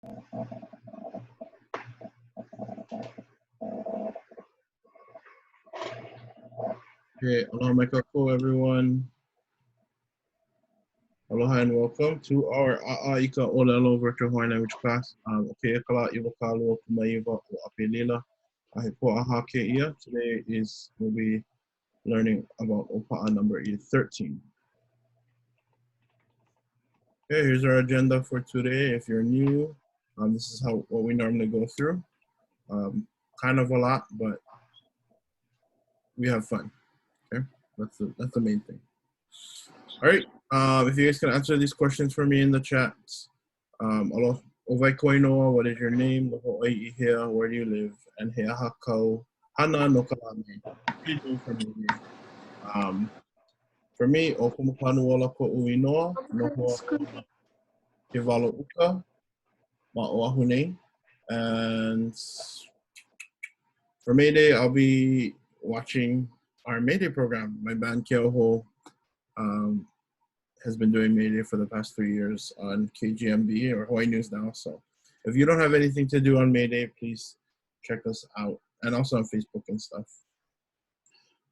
Okay, aloha mai kākou, everyone. Aloha and welcome to our ʻAʻA i ka ʻŌLELO virtual Hawaiian language class. Okay, kala iwa kālua kumaiwa o ʻApelila. Ahe poʻaha keia. Today we'll be learning about ʻOPAʻA number 13. Okay, here's our agenda for today. If you're new, this is what we normally go through. Kind of a lot, but we have fun. Okay, that's the main thing. All right. If you guys can answer these questions for me in the chat. Aloha, ʻOwai koinoa, what is your name? Loho ʻai ihea, where do you live? And he aha kau, hana no ka lame. What do you do for me? For me, o kumapanu ola ko uinoa, noho ke walo uka, ma oahu nei. And for May Day, I'll be watching our May Day program. My band Keoho has been doing May Day for the past 3 years on KGMB or Hawaii News Now. So if you don't have anything to do on May Day, please check us out. And also on Facebook and stuff.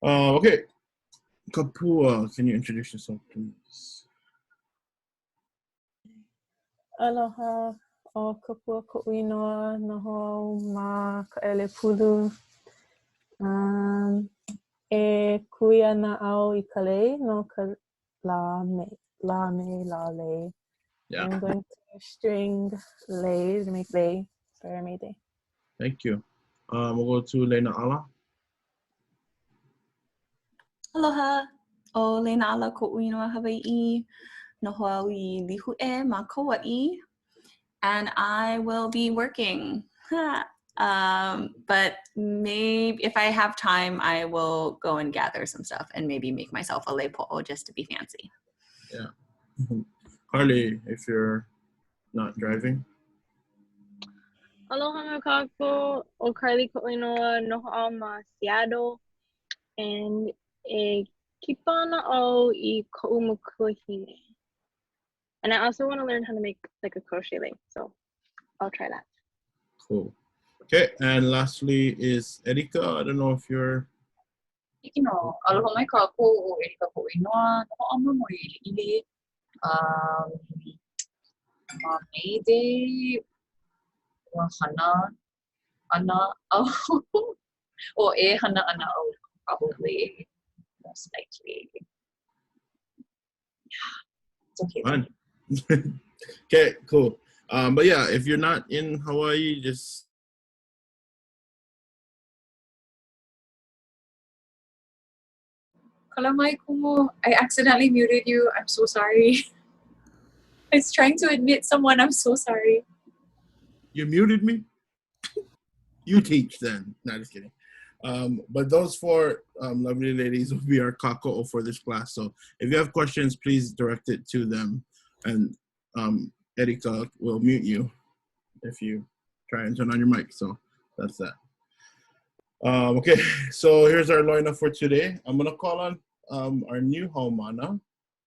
Okay. Kapua, can you introduce yourself, please? Aloha, o kapua ko'uinoa, noho ma ka'ele pulu. E kui ana au I ka lei no ka la me. Yeah. I'm going to string lei to make lei for May Day. Thank you. We'll go to Lena Ala. Aloha, o Lena Ala ko'uinoa Hawaii, noho au I lihue ma Kauai, and I will be working. But maybe if I have time, I will go and gather some stuff and maybe make myself a lepo'o just to be fancy. Yeah. Carly, if you're not driving. Aloha mai kākou, o Carly ko'uinoa, noho au ma Seattle, and e kipa ana au I ko'u makuahine. And I also want to learn how to make like a crochet leg, so I'll try that. Cool. Okay, and lastly is Erika. I don't know if you're... Kaikikino, aloha mai kākou o Erika ko'uinoa, noho au ma Moʻili. Ma May Day, wa hana ana au, o e hana ana au, probably, most likely. Yeah, it's okay. Fine. Okay, cool. But yeah, if you're not in Hawaii, just... Kalamai kumu, I accidentally muted you. I'm so sorry. I was trying to admit someone. I'm so sorry. You muted me? You teach then. No, just kidding. But those four lovely ladies will be our kākou for this class. So if you have questions, please direct it to them. And Erika will mute you if you try and turn on your mic. So that's that. Okay, so here's our loina for today. I'm going to call on our new haumana. I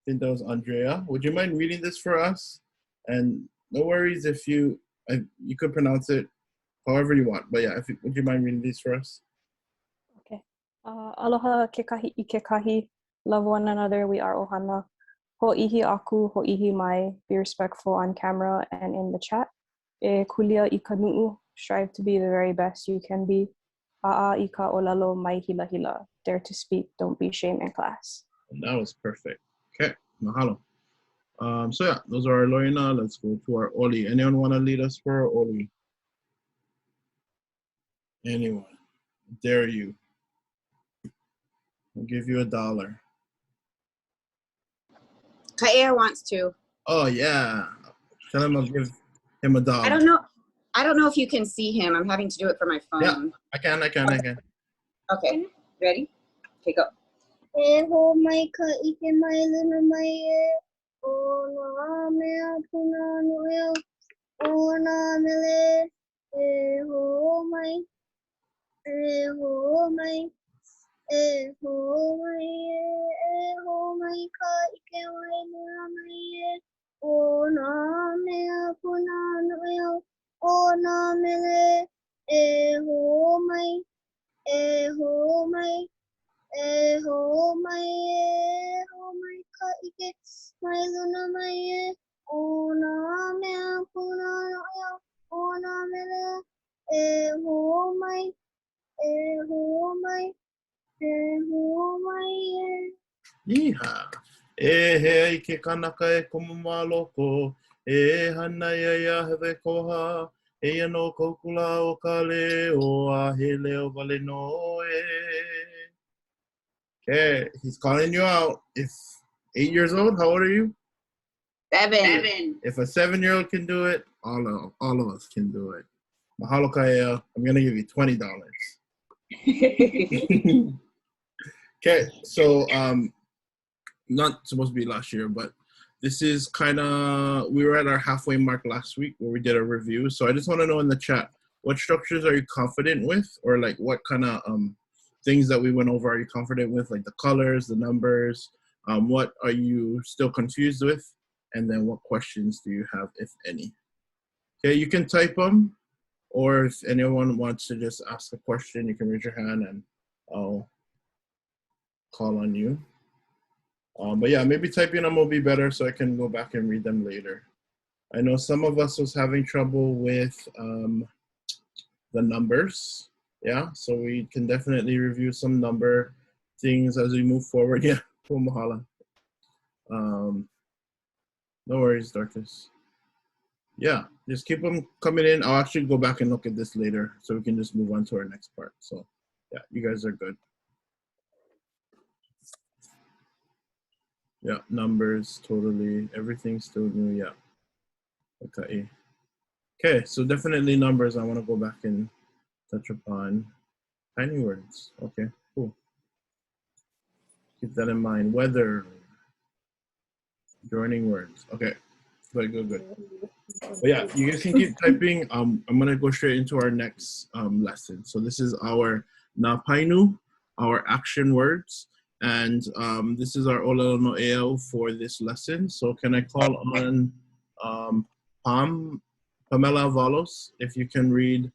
think that was Andrea. Would you mind reading this for us? And no worries if you could pronounce it however you want. But yeah, would you mind reading these for us? Okay. Aloha kekahi I kekahi. Love one another. We are ohana. Ho'ihi aku, ho'ihi mai. Be respectful on camera and in the chat. E kulia I ka nu'u. Strive to be the very best you can be. ʻAʻA I ka ʻōlelo mai hila hila. Dare to speak. Don't be ashamed in class. And that was perfect. Okay, mahalo. So yeah, those are our loina. Let's go to our oli. Anyone want to lead us for our oli? Anyone? Dare you? I'll give you $1. Ka'ea wants to. Oh yeah. Tell him I'll give him $1. I don't know if you can see him. I'm having to do it for my phone. Yeah, I can. Okay, ready? Okay, go. E ho mai ka ike mai luna mai e o na mea puna noeo o na mele e ho mai e ho mai e ho mai e ho mai ka ike mai luna mai e o na mea puna noeo nā mele, e ho mai, e ho mai, e ho mai, e ho mai ka ike mai luna mai e. O nā mea puna no ea, o nā mele, e ho mai, e ho mai, e ho mai e. Iha. E he ke kanaka e kumu maloko. E hana ia hewe koha. E ano kokula o ka leo a he leo wale no e. Okay, he's calling you out. If 8 years old, how old are you? 7. If a 7-year-old can do it, all of us can do it. Mahalo kaya. I'm gonna give you $20. Okay, so not supposed to be last year, but this is kind of, we were at our halfway mark last week where we did a review. So I just want to know in the chat, what structures are you confident with, or like what kind of things that we went over are you confident with, like the colors, the numbers, what are you still confused with, and then what questions do you have, if any? Okay, you can type them, or if anyone wants to just ask a question, you can raise your hand and I'll call on you. But yeah, maybe typing them will be better so I can go back and read them later. I know some of us was having trouble with the numbers. Yeah, so we can definitely review some number things as we move forward. Yeah, cool, Mahalo. No worries, Darkus. Yeah, just keep them coming in. I'll actually go back and look at this later so we can just move on to our next part. So yeah, you guys are good. Yeah, numbers, totally. Everything's still new, yeah. Okay. Okay, so definitely numbers I want to go back and touch upon. Tiny words. Okay, cool. Keep that in mind. Weather. Joining words. Okay, good. But yeah, you guys can keep typing. I'm going to go straight into our next lesson. So this is our NΑ PAINU, our action words. And this is our ʻŌLELO no ʻEAʻu for this lesson. So can I call on Pamela Avalos, if you can read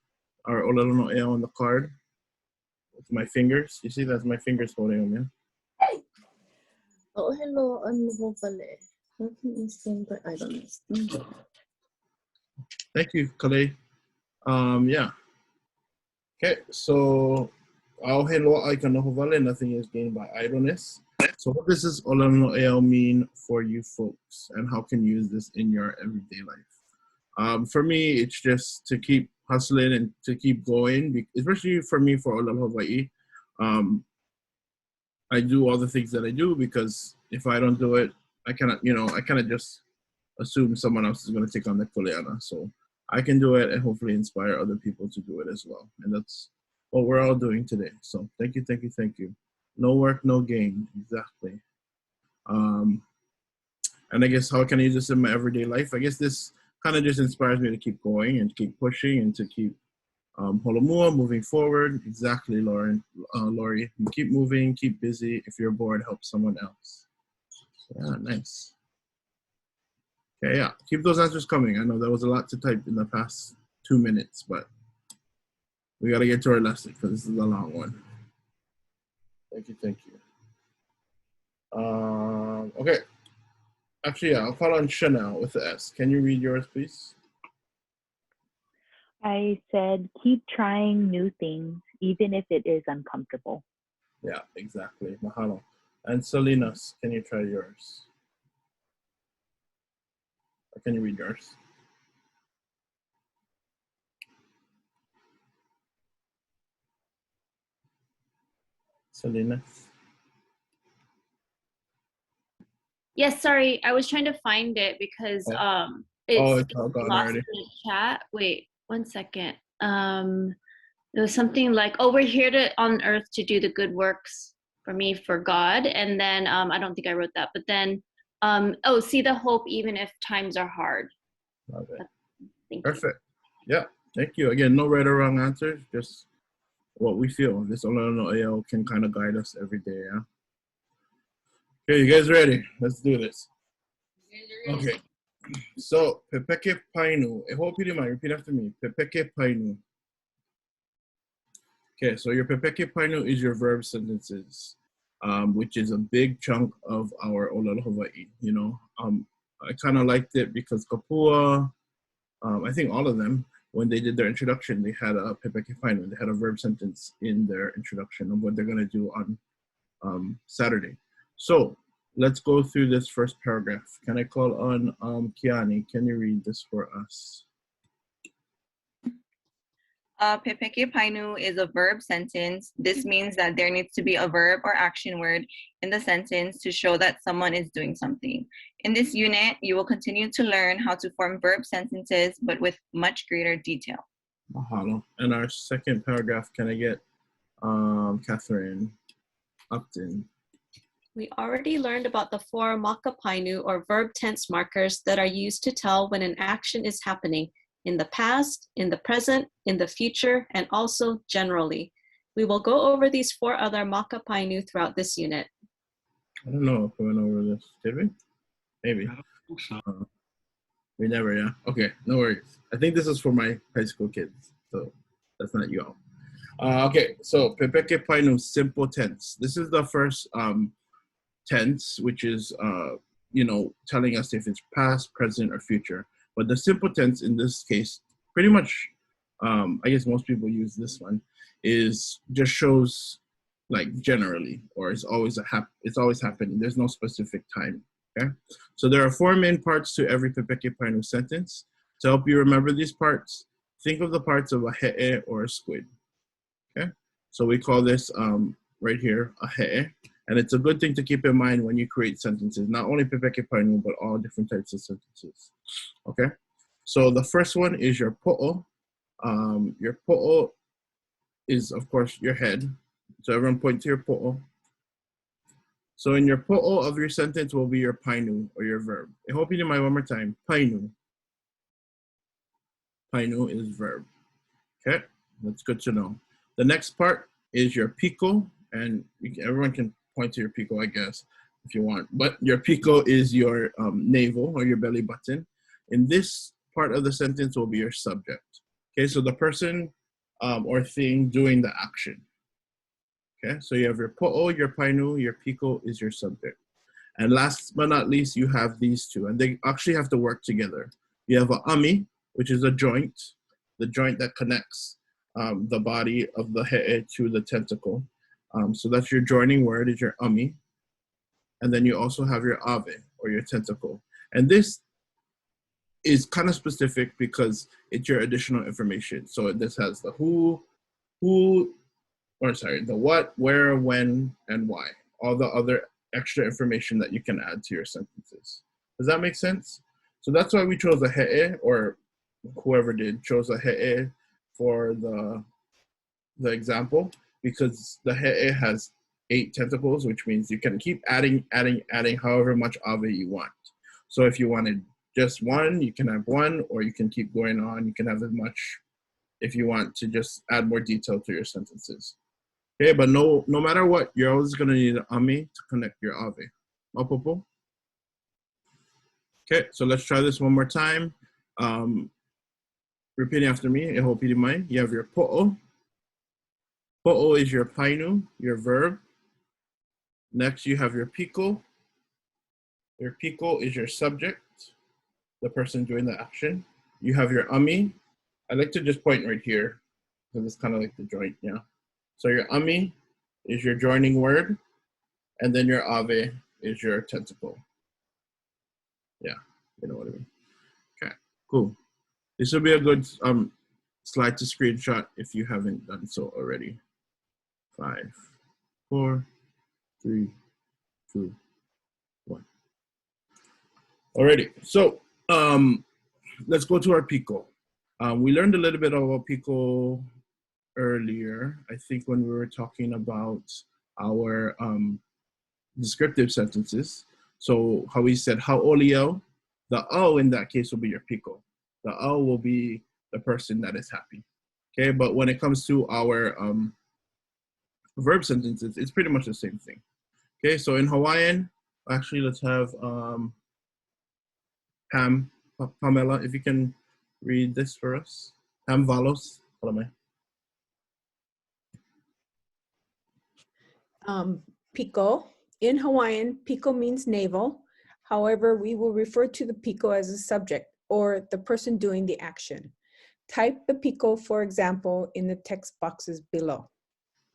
our ʻŌLELO no ʻEAʻu on the card with my fingers. You see, that's my fingers holding them, yeah? ʻŌLELO ʻano wale. Nothing is seen but idleness. Thank you, Kalei. Yeah. Okay, so ʻAʻohe ka noho wale, nothing is gained by idleness. So what does this ʻŌLELO no ʻEAʻu mean for you folks, and how can you use this in your everyday life? For me, it's just to keep hustling and to keep going, especially for me for ʻŌLELO Hawaii. I do all the things that I do because if I don't do it, I cannot just assume someone else is going to take on the kuleana. So I can do it and hopefully inspire other people to do it as well. And that's what we're all doing today. So thank you. No work, no gain. Exactly. And I guess how can I use this in my everyday life? I guess this kind of just inspires me to keep going and keep pushing and to keep holomua, moving forward. Exactly, Lori. You keep moving, keep busy. If you're bored, help someone else. Yeah, nice. Okay, yeah, keep those answers coming. I know that was a lot to type in the past 2 minutes, but we got to get to our lesson because this is a long one. Thank you. Okay. Actually, yeah, I'll call on Chanel with the S. Can you read yours, please? I said, keep trying new things, even if it is uncomfortable. Yeah, exactly. Mahalo. And Salinas, can you try yours? Or can you read yours? Salinas. Yes, sorry, I was trying to find it because it's all gone lost already. in the chat. Wait, 1 second. It was something like, oh, we're here on earth to do the good works for me, for God. And then I don't think I wrote that, but then see the hope even if times are hard. Love it. Thank Perfect. Yeah, thank you. Again, no right or wrong answers, just what we feel. This ʻŌLELO no ʻEAʻu can kind of guide us every day, yeah? Okay, you guys ready? Let's do this. Okay, So, PEPEKE PAINU. I hope you didn't mind. Repeat after me. PEPEKE PAINU. Okay, so your PEPEKE PAINU is your verb sentences, which is a big chunk of our ʻŌLELO Hawaii, you know. I kind of liked it because Kapua, I think all of them, when they did their introduction, they had a PEPEKE PAINU. They had a verb sentence in their introduction of what they're going to do on Saturday. So let's go through this first paragraph. Can I call on Kiani? Can you read this for us? PEPEKE PAINU is a verb sentence. This means that there needs to be a verb or action word in the sentence to show that someone is doing something. In this unit, you will continue to learn how to form verb sentences, but with much greater detail. Mahalo. And our second paragraph, can I get Catherine Upton? We already learned about the 4 maka painu or verb tense markers that are used to tell when an action is happening in the past, in the present, in the future, and also generally. We will go over these 4 other maka painu throughout this unit. I don't know if we went over this. Did we? Maybe. We never, yeah. Okay, no worries. I think this is for my high school kids, so that's not you all. Okay, so PEPEKE PAINU, simple tense. This is the first tense, which is, you know, telling us if it's past, present, or future. But the simple tense in this case, pretty much, I guess most people use this one, is just shows like generally, or it's always it's always happening. There's no specific time. Okay, so there are 4 main parts to every PEPEKE PAINU sentence. To help you remember these parts, think of the parts of a he'e or a squid. Okay, so we call this right here a he'e, and it's a good thing to keep in mind when you create sentences, not only PEPEKE PAINU, but all different types of sentences. Okay, so the first one is your po'o. Your po'o is, of course, your head. So everyone point to your po'o. So in your po'o of your sentence will be your painu, or your verb. I hope you do my one more time. Painu. Painu is verb. Okay, that's good to know. The next part is your piko, and everyone can point to your piko, I guess, if you want. But your piko is your navel, or your belly button. In this part of the sentence will be your subject. Okay, so the person or thing doing the action. Okay, so you have your po'o, your painu, your piko is your subject. And last but not least, you have these 2, and they actually have to work together. You have a ami, which is a joint, the joint that connects the body of the he'e to the tentacle. So that's your joining word, is your ami. And then you also have your ave, or your tentacle. And this is kind of specific because it's your additional information. So this has the the what, where, when, and why. All the other extra information that you can add to your sentences. Does that make sense? So that's why we chose a he'e, or whoever did chose a he'e for the example, because the he'e has 8 tentacles, which means you can keep adding however much ave you want. So if you wanted just 1, you can have 1, or you can keep going on. You can have as much if you want to just add more detail to your sentences. Okay, but no matter what, you're always going to need an ami to connect your ave. Mapopo? Okay, so let's try this one more time. Repeating after me, I hope you don't mind. You have your po'o. Po'o is your painu, your verb. Next, you have your piko. Your piko is your subject, the person doing the action. You have your ami. I like to just point right here, because it's kind of like the joint, yeah. So your ami is your joining word, and then your ave is your tentacle. Yeah, you know what I mean. Okay, cool. This will be a good slide to screenshot if you haven't done so already. 5, 4, 3, 2, 1. Alrighty, so let's go to our piko. We learned a little bit about piko earlier, I think, when we were talking about our descriptive sentences. So how we said hau'olio, the o in that case will be your piko. The o will be the person that is happy. Okay, but when it comes to our verb sentences, it's pretty much the same thing. Okay, so in Hawaiian, actually let's have Pam Pamela, if you can read this for us. Valos. Piko. In Hawaiian, piko means navel. However, we will refer to the piko as a subject or the person doing the action. Type the piko, for example, in the text boxes below.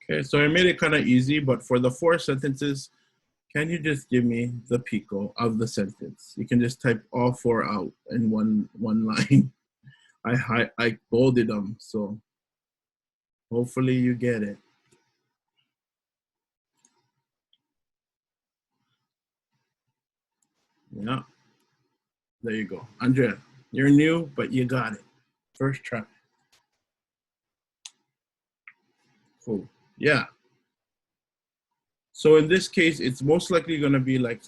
Okay, so I made it kind of easy, but for the 4 sentences, can you just give me the piko of the sentence? You can just type all 4 out in one line. I bolded them, so hopefully you get it. Yeah, there you go. Andrea, you're new, but you got it. First try. Cool, yeah. So in this case, it's most likely gonna be like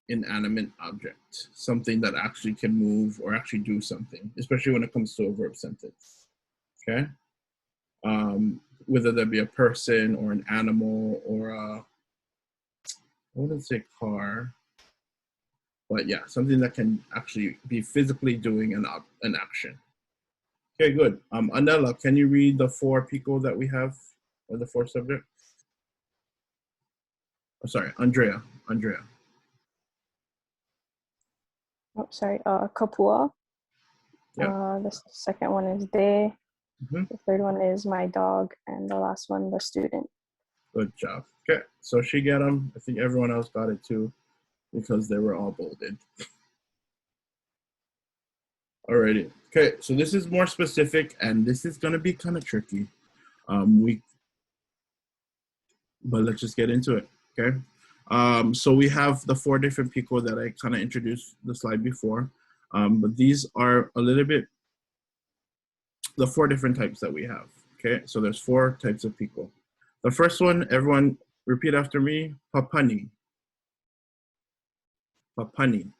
inanimate object, something that actually can move or actually do something, especially when it comes to a verb sentence, okay? Whether that be a person or an animal or a, I wouldn't say car, but yeah, something that can actually be physically doing an action. Okay, good. Anela, can you read the 4 piko that we have, or the 4 subjects? Oh, sorry, Andrea. Oh, sorry, kapua. Yeah. The second one is de. Mm-hmm. The third one is my dog, and the last one, the student. Good job. Okay, so she got them. I think everyone else got it too, because they were all bolded. Alrighty. Okay, so this is more specific, and this is gonna be kind of tricky. But let's just get into it. Okay. So we have the 4 different piko that I kind of introduced the slide before, but these are a little bit the 4 different types that we have. Okay, so there's 4 types of piko. The first one, everyone repeat after me: papani. Papani.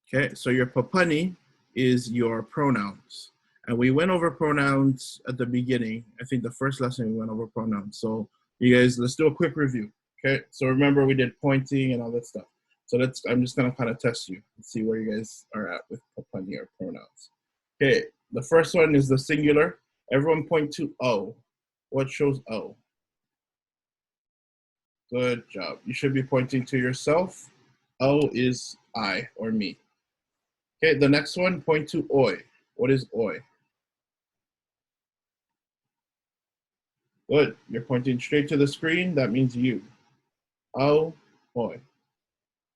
Okay, so your papani is your pronouns, and we went over pronouns at the beginning. I think the first lesson we went over pronouns. So you guys, let's do a quick review. Okay, so remember we did pointing and all that stuff. So I'm just gonna kind of test you and see where you guys are at with papani or pronouns. Okay, the first one is the singular. Everyone point to O. What shows O? Good job. You should be pointing to yourself. O is I or me. Okay, the next one, point to oi. What is oi? Good. You're pointing straight to the screen. That means you. Au, oi.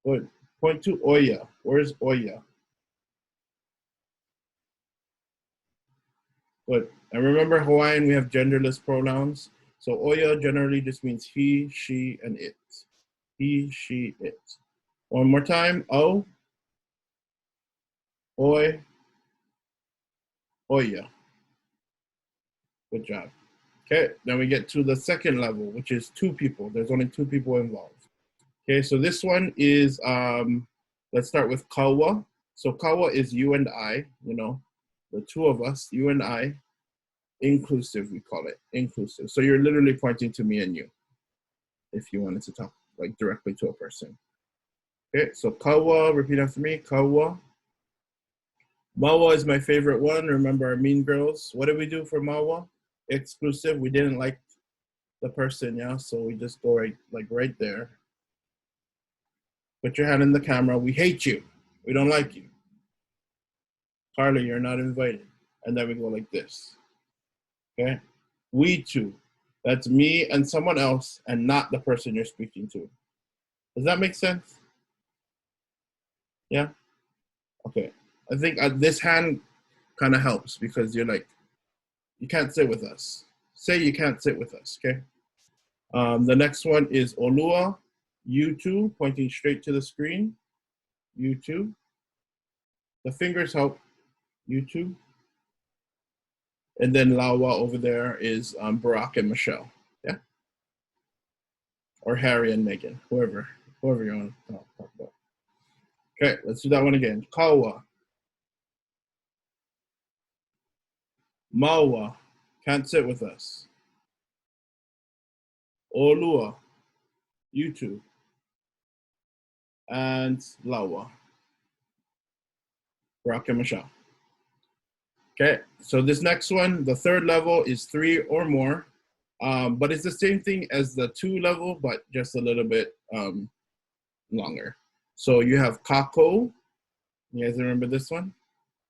Good. Point to oya. Where's oya? Good. And remember, Hawaiian, we have genderless pronouns. So oya generally just means he, she, and it. He, she, it. One more time. O, oi, oya. Good job. Okay, then we get to the second level, which is 2 people. There's only 2 people involved. Okay, so this one is, let's start with kawa. So kawa is you and I, you know, the 2 of us, you and I, inclusive, we call it, inclusive. So you're literally pointing to me and you, if you wanted to talk like directly to a person. Okay, so kawa, repeat after me, kawa. Mawa is my favorite one. Remember our Mean Girls. What did we do for mawa? Exclusive, we didn't like the person, yeah, so we just go right there. Put your hand in the camera. We hate you. We don't like you. Carly, you're not invited. And then we go like this. Okay? We two. That's me and someone else and not the person you're speaking to. Does that make sense? Yeah? Okay. I think this hand kind of helps because you're like, you can't sit with us. Say you can't sit with us, okay? The next one is olua. You two, pointing straight to the screen. You two. The fingers help. You two. And then lawa over there is Barack and Michelle. Yeah? Or Harry and Meghan, whoever you want to talk about. Okay, let's do that one again. Kawa. Mawa. Can't sit with us. Olua. You two. And lawa. Barack and Michelle. Okay, so this next one, the third level is 3 or more. But it's the same thing as the 2 level, but just a little bit longer. So you have kākou. You guys remember this one?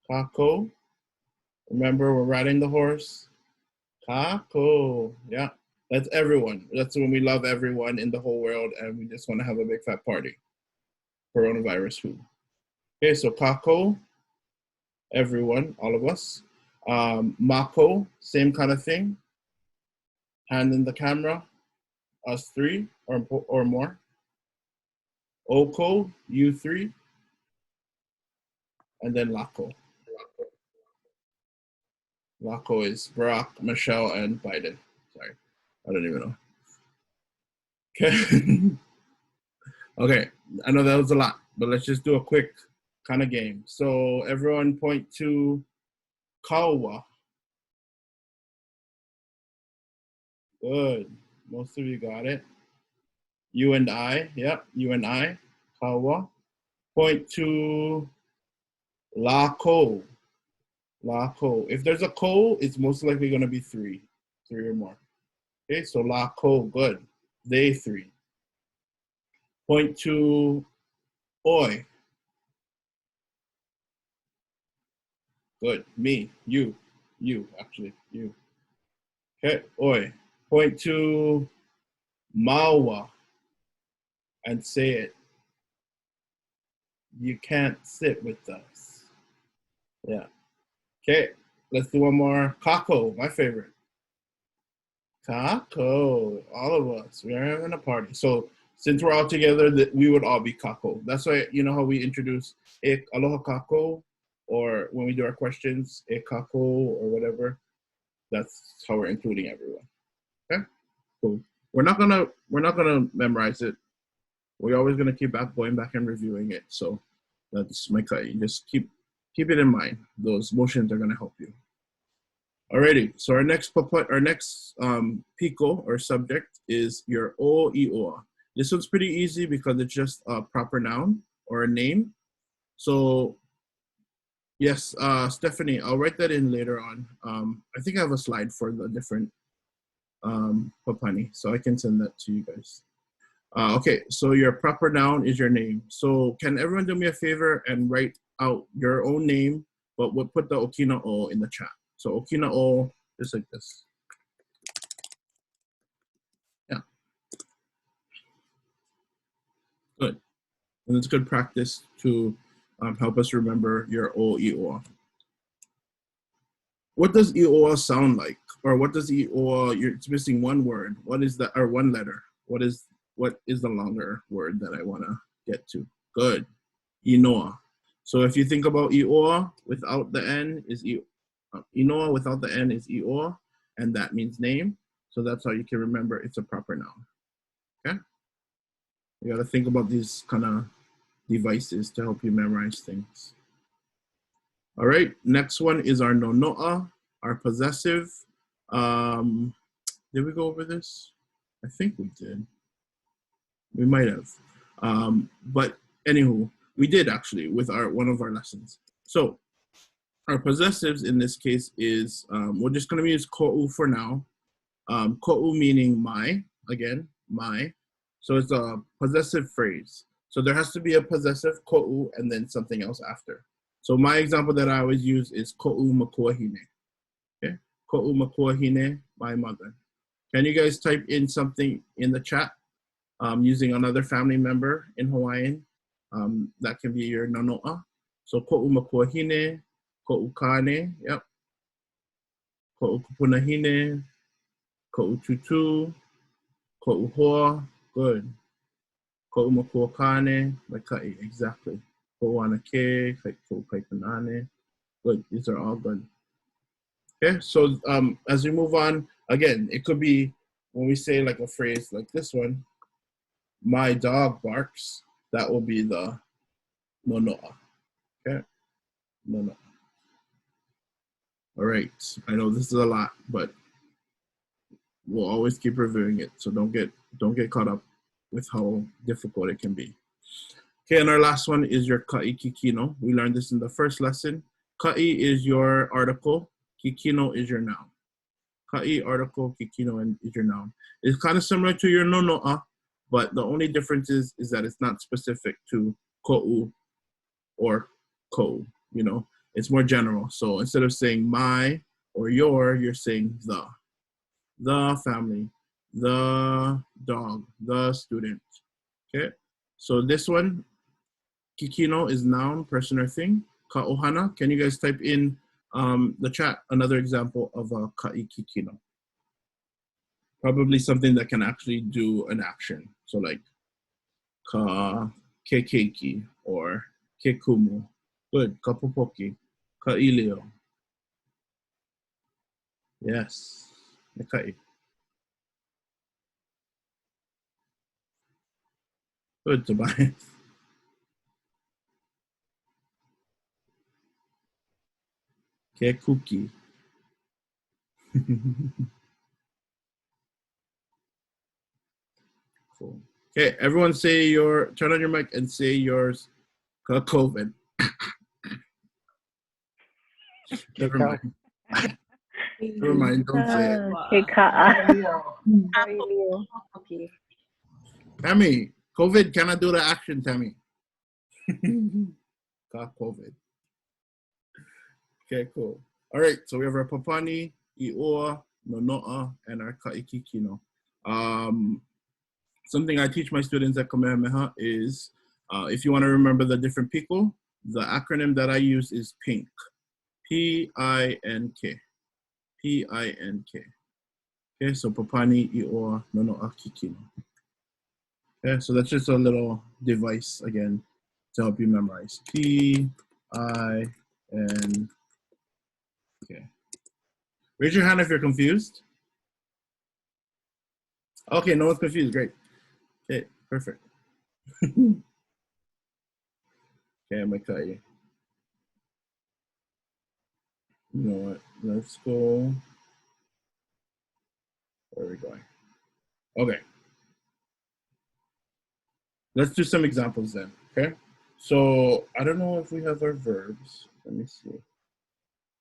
Kākou. Remember, we're riding the horse. Kākou. Yeah, that's everyone. That's when we love everyone in the whole world and we just want to have a big fat party. Coronavirus food. Okay, so kākou, everyone, all of us. Mako, same kind of thing. Hand in the camera, us 3 or more. Oko, you 3. And then Lako. Lako is Barack, Michelle, and Biden. Sorry, I don't even know. Okay. Okay, I know that was a lot, but let's just do a quick kind of game. So everyone point to Kawa. Good. Most of you got it. You and I. Yep, you and I. Kawa. Point to Lako. Lako. If there's a ko, it's most likely going to be 3 or more. Okay, so Lako. Good. They 3. Point to Oi. Good. Me. You. You, actually. You. Okay. Oi. Point to Mawa and say it. You can't sit with us. Yeah. Okay. Let's do one more. Kākou, my favorite. Kākou. All of us. We're having a party. So since we're all together, we would all be kākou. That's why, you know how we introduce Aloha kākou, or when we do our questions, kākou or whatever. That's how we're including everyone. Okay, cool. We're not gonna memorize it. We're always gonna keep going back and reviewing it. So that's my cut. You just keep it in mind. Those motions are gonna help you. Alrighty. So our next piko or subject is your ʻōʻiʻoa. This one's pretty easy because it's just a proper noun or a name. So yes, Stephanie, I'll write that in later on. I think I have a slide for the different papani, so I can send that to you guys. Okay, so your proper noun is your name. So can everyone do me a favor and write out your own name, but we'll put the okina o in the chat. So okina o, just like this. Yeah. Good. And it's good practice to help us remember your ʻōʻiʻoa. What does ʻiʻoa sound like? Or what does ʻiʻoa, it's missing one word. What is that, or one letter? What is the longer word that I wanna get to? Good, inoa. So if you think about ʻiʻoa without the N is inoa without the N is ʻiʻoa, and that means name. So that's how you can remember it's a proper noun, okay? You gotta think about these kind of devices to help you memorize things. All right, next one is our nonoa, our possessive. Did we go over this? I think we did. We might have. But anywho, we did actually with one of our lessons. So our possessives in this case is, we're just gonna use ko'u for now. Ko'u meaning my, again, my. So it's a possessive phrase. So there has to be a possessive ko'u and then something else after. So my example that I always use is ko'u makuahine. Okay, ko'u makuahine, my mother. Can you guys type in something in the chat using another family member in Hawaiian? That can be your nonoa. So ko'u makuahine, ko'u kane, yep. Ko'u kupunahine, ko'u tutu, ko'u hoa, good. Ko'u makuakane, like kai, exactly. Ko'u anake, ko'u kaikanane, good. These are all good. Okay, so as we move on, again, it could be when we say like a phrase like this one, my dog barks, that will be the nonoa. Okay, nonoa. All right, I know this is a lot, but we'll always keep reviewing it, so don't get caught up with how difficult it can be. Okay, and our last one is your Kaikikino. We learned this in the first lesson. Kai is your article. Kikino is your noun. Kai, article, kikino, and is your noun. It's kind of similar to your nono'a, but the only difference is that it's not specific to ko'u or ko, you know. It's more general. So instead of saying my or your, you're saying the family, the dog, the student. Okay, so this one, kikino, is noun, person, or thing. Ka'ohana, can you guys type in the chat another example of a kaikikino? Probably something that can actually do an action. So like ka kekeiki or kekumu. Good. Kapupoki. Ka'ilio. Yes. Nekai. Good, Tobias. Kekuki. Cool. Okay, everyone say turn on your mic and say yours. COVID. Never mind. Never mind, don't say it. Tammy, COVID cannot do the action, Tammy. COVID. Okay, cool. All right, so we have our papani, i'oa, nono'a, and our kaikikino. Something I teach my students at Kamehameha is, if you want to remember the different piko, the acronym that I use is PINK. P-I-N-K. P-I-N-K. Okay, so papani, i'oa, nono'a, kikino. Okay, so that's just a little device, again, to help you memorize. P-I-N-K. Raise your hand if you're confused. Okay, no one's confused, great. Okay, perfect. Okay, I'm gonna cut you. You know what? Let's go. Where are we going? Okay. Let's do some examples then. Okay. So I don't know if we have our verbs. Let me see.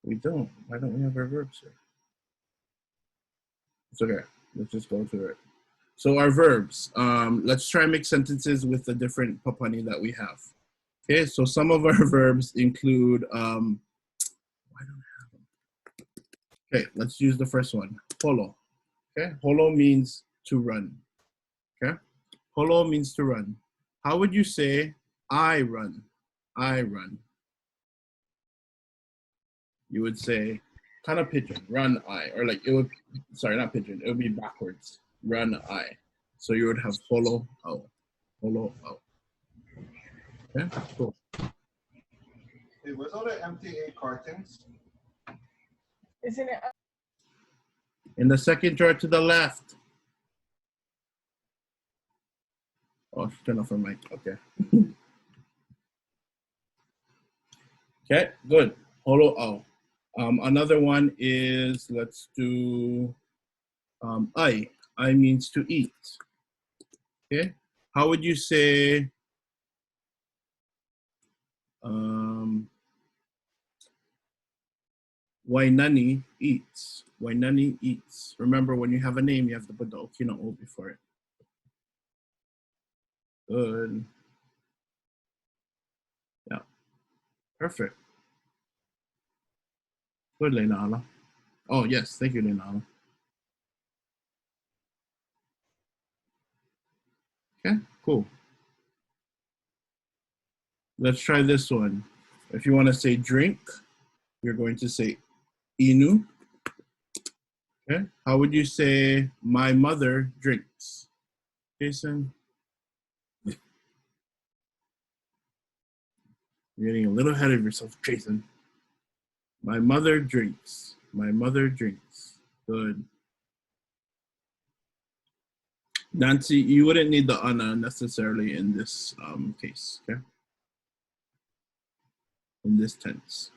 We don't. Why don't we have our verbs here? It's okay. Let's just go through it. So our verbs. Let's try and make sentences with the different papani that we have. Okay. So some of our verbs include. Why don't I have them? Okay. Let's use the first one. Holo. Okay. Holo means to run. Okay. Holo means to run. How would you say I run? I run. You would say kind of pigeon, run I, or like it would, sorry, not pigeon, it would be backwards, run I. So you would have holo au, holo au. Okay, cool. Hey, where's all the MTA cartons? Isn't it? In the second drawer to the left. Oh, turn off her mic, okay. Okay, good, holo au. Another one is, let's do I. I means to eat. Okay, how would you say Wainani eats? Wainani eats. Remember, when you have a name, you have to put the okina o before it. Good. Yeah, perfect. Good, Leilala. Oh, yes, thank you, Leilala. Okay, cool. Let's try this one. If you want to say drink, you're going to say inu. Okay, how would you say my mother drinks? Jason? You're getting a little ahead of yourself, Jason. My mother drinks. My mother drinks. Good. Nancy, you wouldn't need the ana necessarily in this case, okay? In this tense.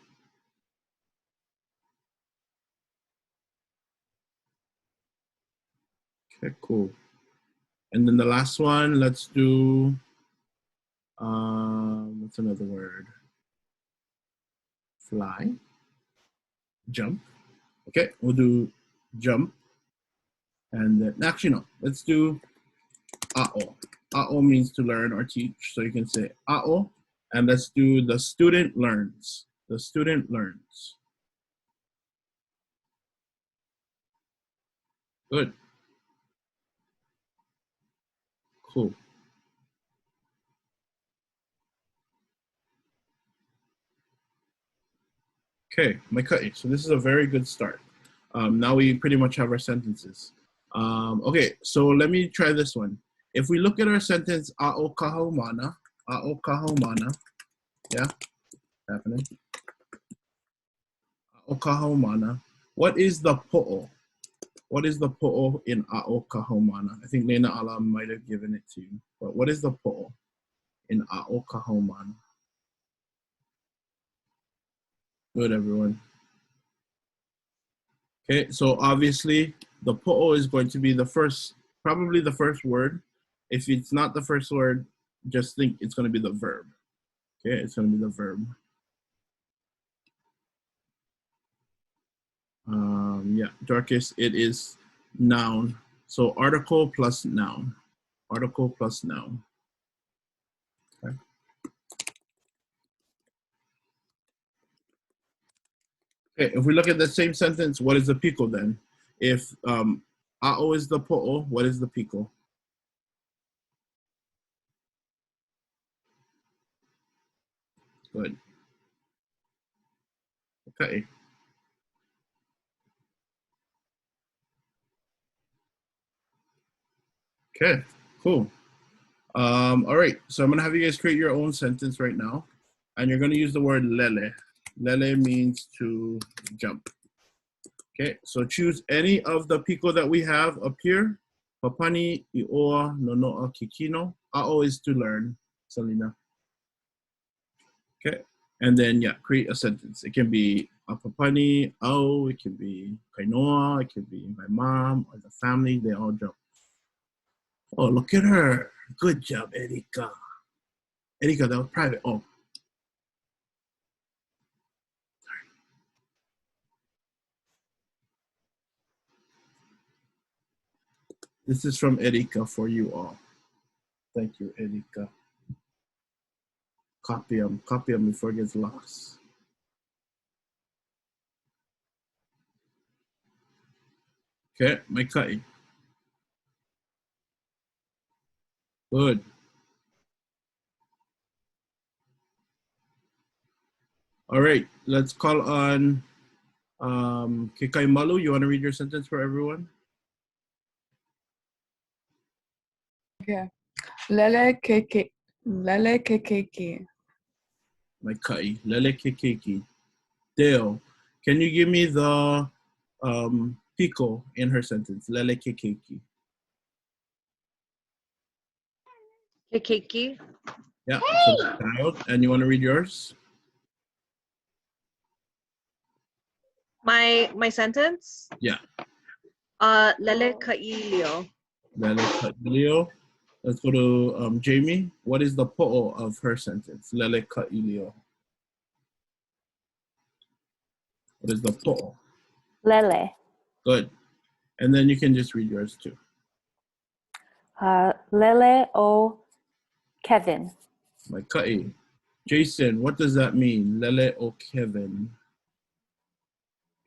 Okay, cool. And then the last one, let's do What's another word? Fly. Jump. Okay, we'll do jump. And then, actually, no. Let's do ʻAʻo. ʻAʻo means to learn or teach. So you can say ʻAʻo. And let's do the student learns. The student learns. Good. Cool. Okay, Maikai. So this is a very good start. Now we pretty much have our sentences. Okay, so let me try this one. If we look at our sentence, ʻAʻo kahomana, yeah, happening. ʻAʻo kahomana. What is the po'o? What is the po'o in ʻAʻo kahomana? I think Lena Ala might have given it to you. But what is the po'o in ʻAʻo kahomana? Good, everyone. Okay, so obviously the po'o is going to be the first, probably the first word. If it's not the first word, just think it's going to be the verb. Okay, it's going to be the verb. Yeah, Dorcas, it is noun. So article plus noun. Article plus noun. Okay. Okay, if we look at the same sentence, what is the piko then? If ʻAʻo is the po'o, what is the piko? Good. Okay. Okay, cool. All right, so I'm gonna have you guys create your own sentence right now, and you're gonna use the word lele. Lele means to jump. Okay, so choose any of the piko that we have up here. Papani, ʻIʻoa, nonoa, kikino. ʻAʻo is to learn, Selena. Okay, and then yeah, create a sentence. It can be a papani, au, it can be kainoa, it can be my mom or the family, they all jump. Oh, look at her. Good job, Erika. Erika, that was private. Oh. Sorry. This is from Erika for you all. Thank you, Erika. Copy them before it gets lost. Okay, Maikai. Good. All right, let's call on Kikai Malu. You want to read your sentence for everyone? Okay. Lele keke. Lele kekeki. Maikai. Lele kekeki. Dale, can you give me the piko in her sentence? Lele kekeki. Kekeki. Yeah, so child. And you want to read yours? My sentence? Yeah. Lele ka'ilio. Lele ka'ilio. Let's go to Jamie. What is the po'o of her sentence? Lele ka'ilio. What is the po'o? Lele. Good. And then you can just read yours too. Lele o Kevin. My ka'i. Jason, what does that mean? Lele o Kevin.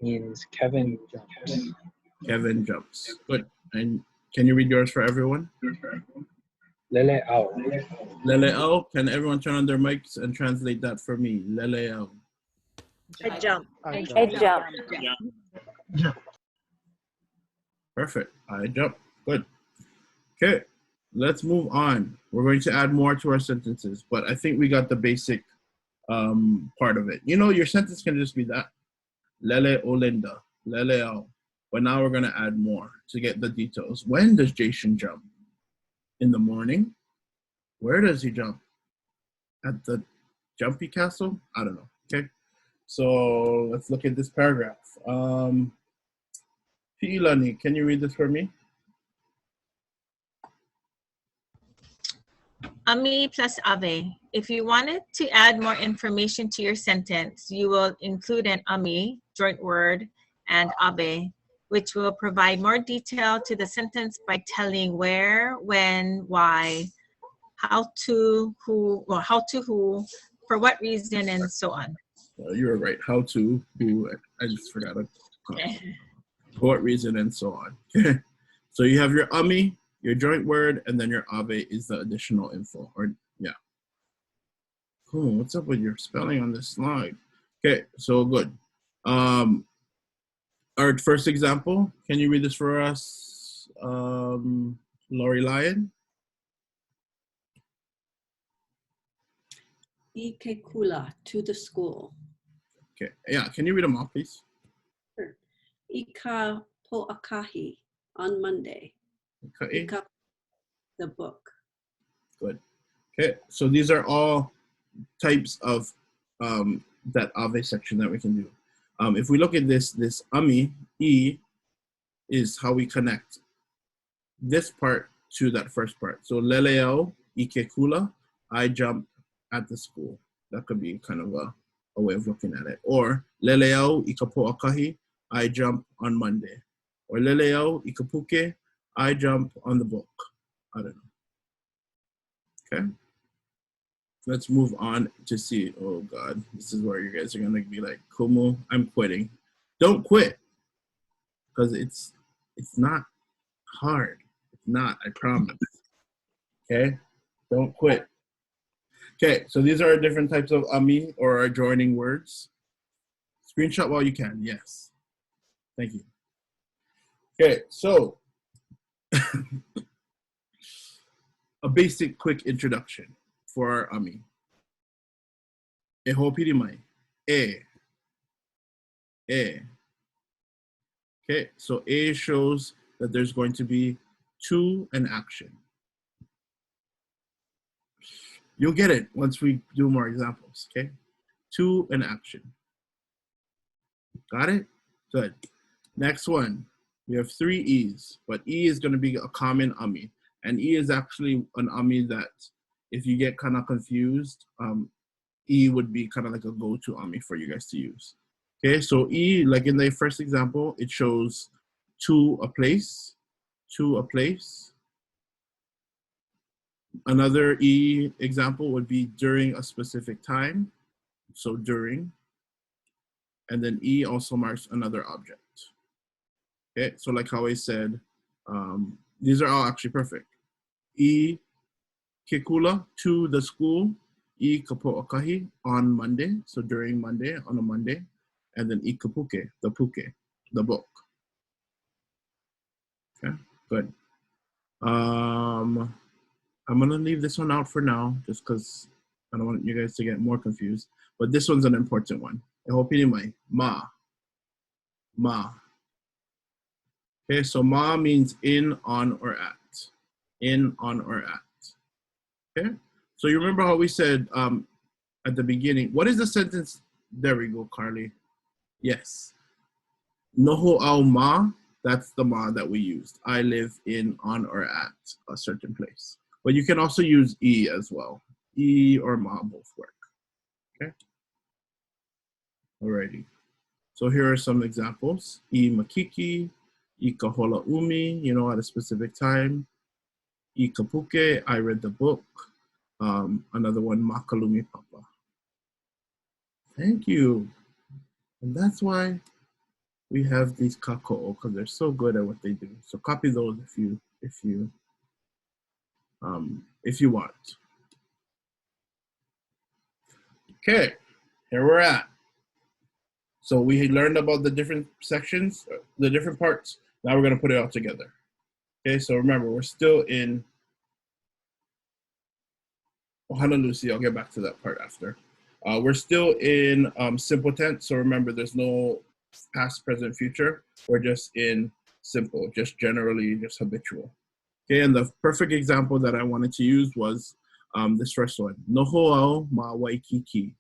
Means Kevin jumps. Kevin jumps. Good. And can you read yours for everyone? Lele ao. Lele ao. Can everyone turn on their mics and translate that for me? Lele ao. I jump. I jump. Yeah. Perfect. I jump. Good. Okay. Let's move on. We're going to add more to our sentences, but I think we got the basic part of it. You know, your sentence can just be that. Lele o Linda. Lele ao. But now we're going to add more to get the details. When does Jason jump? In the morning? Where does he jump? At the Jumpy Castle? I don't know. Okay. So let's look at this paragraph. Pi'ilani, can you read this for me? Ami plus ave. If you wanted to add more information to your sentence, you will include an ami, joint word, and ave, which will provide more detail to the sentence by telling where, when, why, how to, who, for what reason, and so on. You were right. How to, who, I just forgot it. For what reason, and so on. So you have your ami, your joint word, and then your ave is the additional info. Or yeah. Cool. What's up with your spelling on this slide? Okay, so good. Our first example. Can you read this for us, Lori Lyon? Ike kula, to the school. Okay. Yeah. Can you read them off, please? Sure. Ika po'akahi, on Monday. Okay. Ika, the book. Good. Okay. So these are all types of that ave section that we can do. If we look at this ami, e, is how we connect this part to that first part. So leleo, ike kula, I jump at the school. That could be kind of a way of looking at it. Or leleo, ika po'akahi, I jump on Monday. Or leleo, ika puke, I jump on the book. I don't know. Okay. Let's move on to see. Oh God, this is where you guys are gonna be like, Kumu, I'm quitting. Don't quit, because it's not hard. It's not. I promise. Okay, don't quit. Okay, so these are different types of ami or adjoining words. Screenshot while you can. Yes. Thank you. Okay, so a basic quick introduction for our ami. E ho pirimai. E. Okay, so A shows that there's going to be to an action. You'll get it once we do more examples, okay? To an action. Got it? Good. Next one, we have 3 E's, but E is going to be a common ami. And E is actually an ami that if you get kind of confused, E would be kind of like a go-to ami for you guys to use. Okay, so E, like in the first example, it shows to a place, to a place. Another E example would be during a specific time, so during. And then E also marks another object. Okay, so like how I said, these are all actually perfect. E kekula, to the school. I kapo'akahi, on Monday, so during Monday, on a Monday. And then I kapuke, the book. Okay, good. I'm gonna leave this one out for now, just because I don't want you guys to get more confused. But this one's an important one. E ho pirimai, ma. Okay, so ma means in, on, or at. In, on, or at. Okay, so you remember how we said at the beginning, what is the sentence? There we go, Carly. Yes. Noho au ma, that's the ma that we used. I live in, on, or at a certain place. But you can also use E as well. E or ma both work. Okay. Alrighty. So here are some examples. I makiki, I kahola umi, you know, at a specific time. I kapuke, I read the book. Another one, makalumi papa. Thank you. And that's why we have these kākou, because they're so good at what they do. So copy those if you want. Okay, here we're at. So we learned about the different sections, the different parts. Now we're gonna put it all together. Okay, so remember, we're still in Ohana Lucy, I'll get back to that part after. We're still in simple tense, so remember there's no past, present, future. We're just in simple, just generally, just habitual. Okay, and the perfect example that I wanted to use was this first one. Noho au ma waikiki.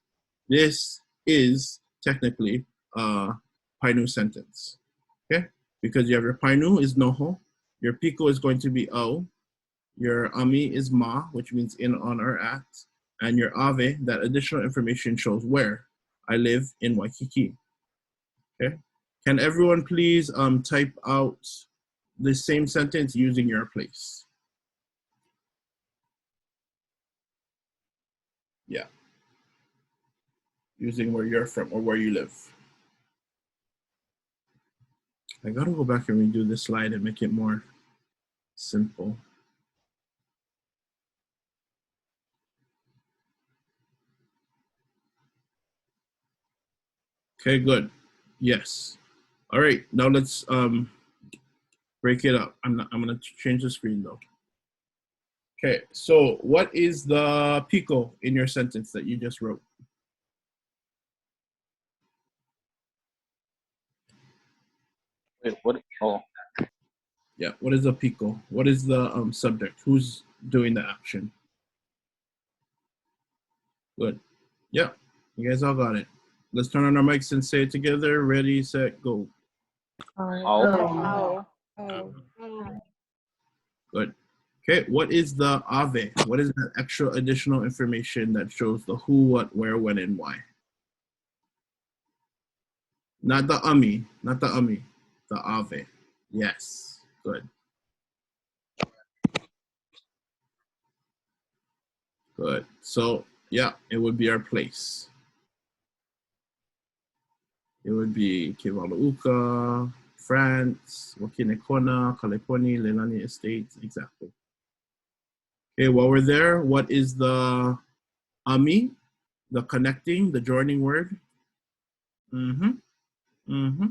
This is technically a PAINU sentence, okay? Because you have your PAINU is noho, your piko is going to be au, Your ami is ma, which means in, on, or at. And your ave, that additional information shows where. I live in Waikiki. Okay. Can everyone please type out the same sentence using your place? Yeah. Using where you're from or where you live. I gotta go back and redo this slide and make it more simple. Okay, good. Yes. All right, now let's break it up. I'm gonna change the screen though. Okay, so what is the piko in your sentence that you just wrote? Wait, what? Oh, Yeah, what is a piko? What is the subject? Who's doing the action? Good. Yeah, you guys all got it. Let's turn on our mics and say it together. Ready, set, go. Oh. Good. Okay, what is the ave? What is that extra additional information that shows the who, what, where, when, and why? Not the ami, not the ami, the ave. Yes, good. Good. So, yeah, it would be our place. It would be Kivalauka, France, Wakinekona, Kaleponi, Leilani Estates, exactly. Okay, while we're there, what is the ami, the connecting, the joining word? Mm-hmm, mm-hmm,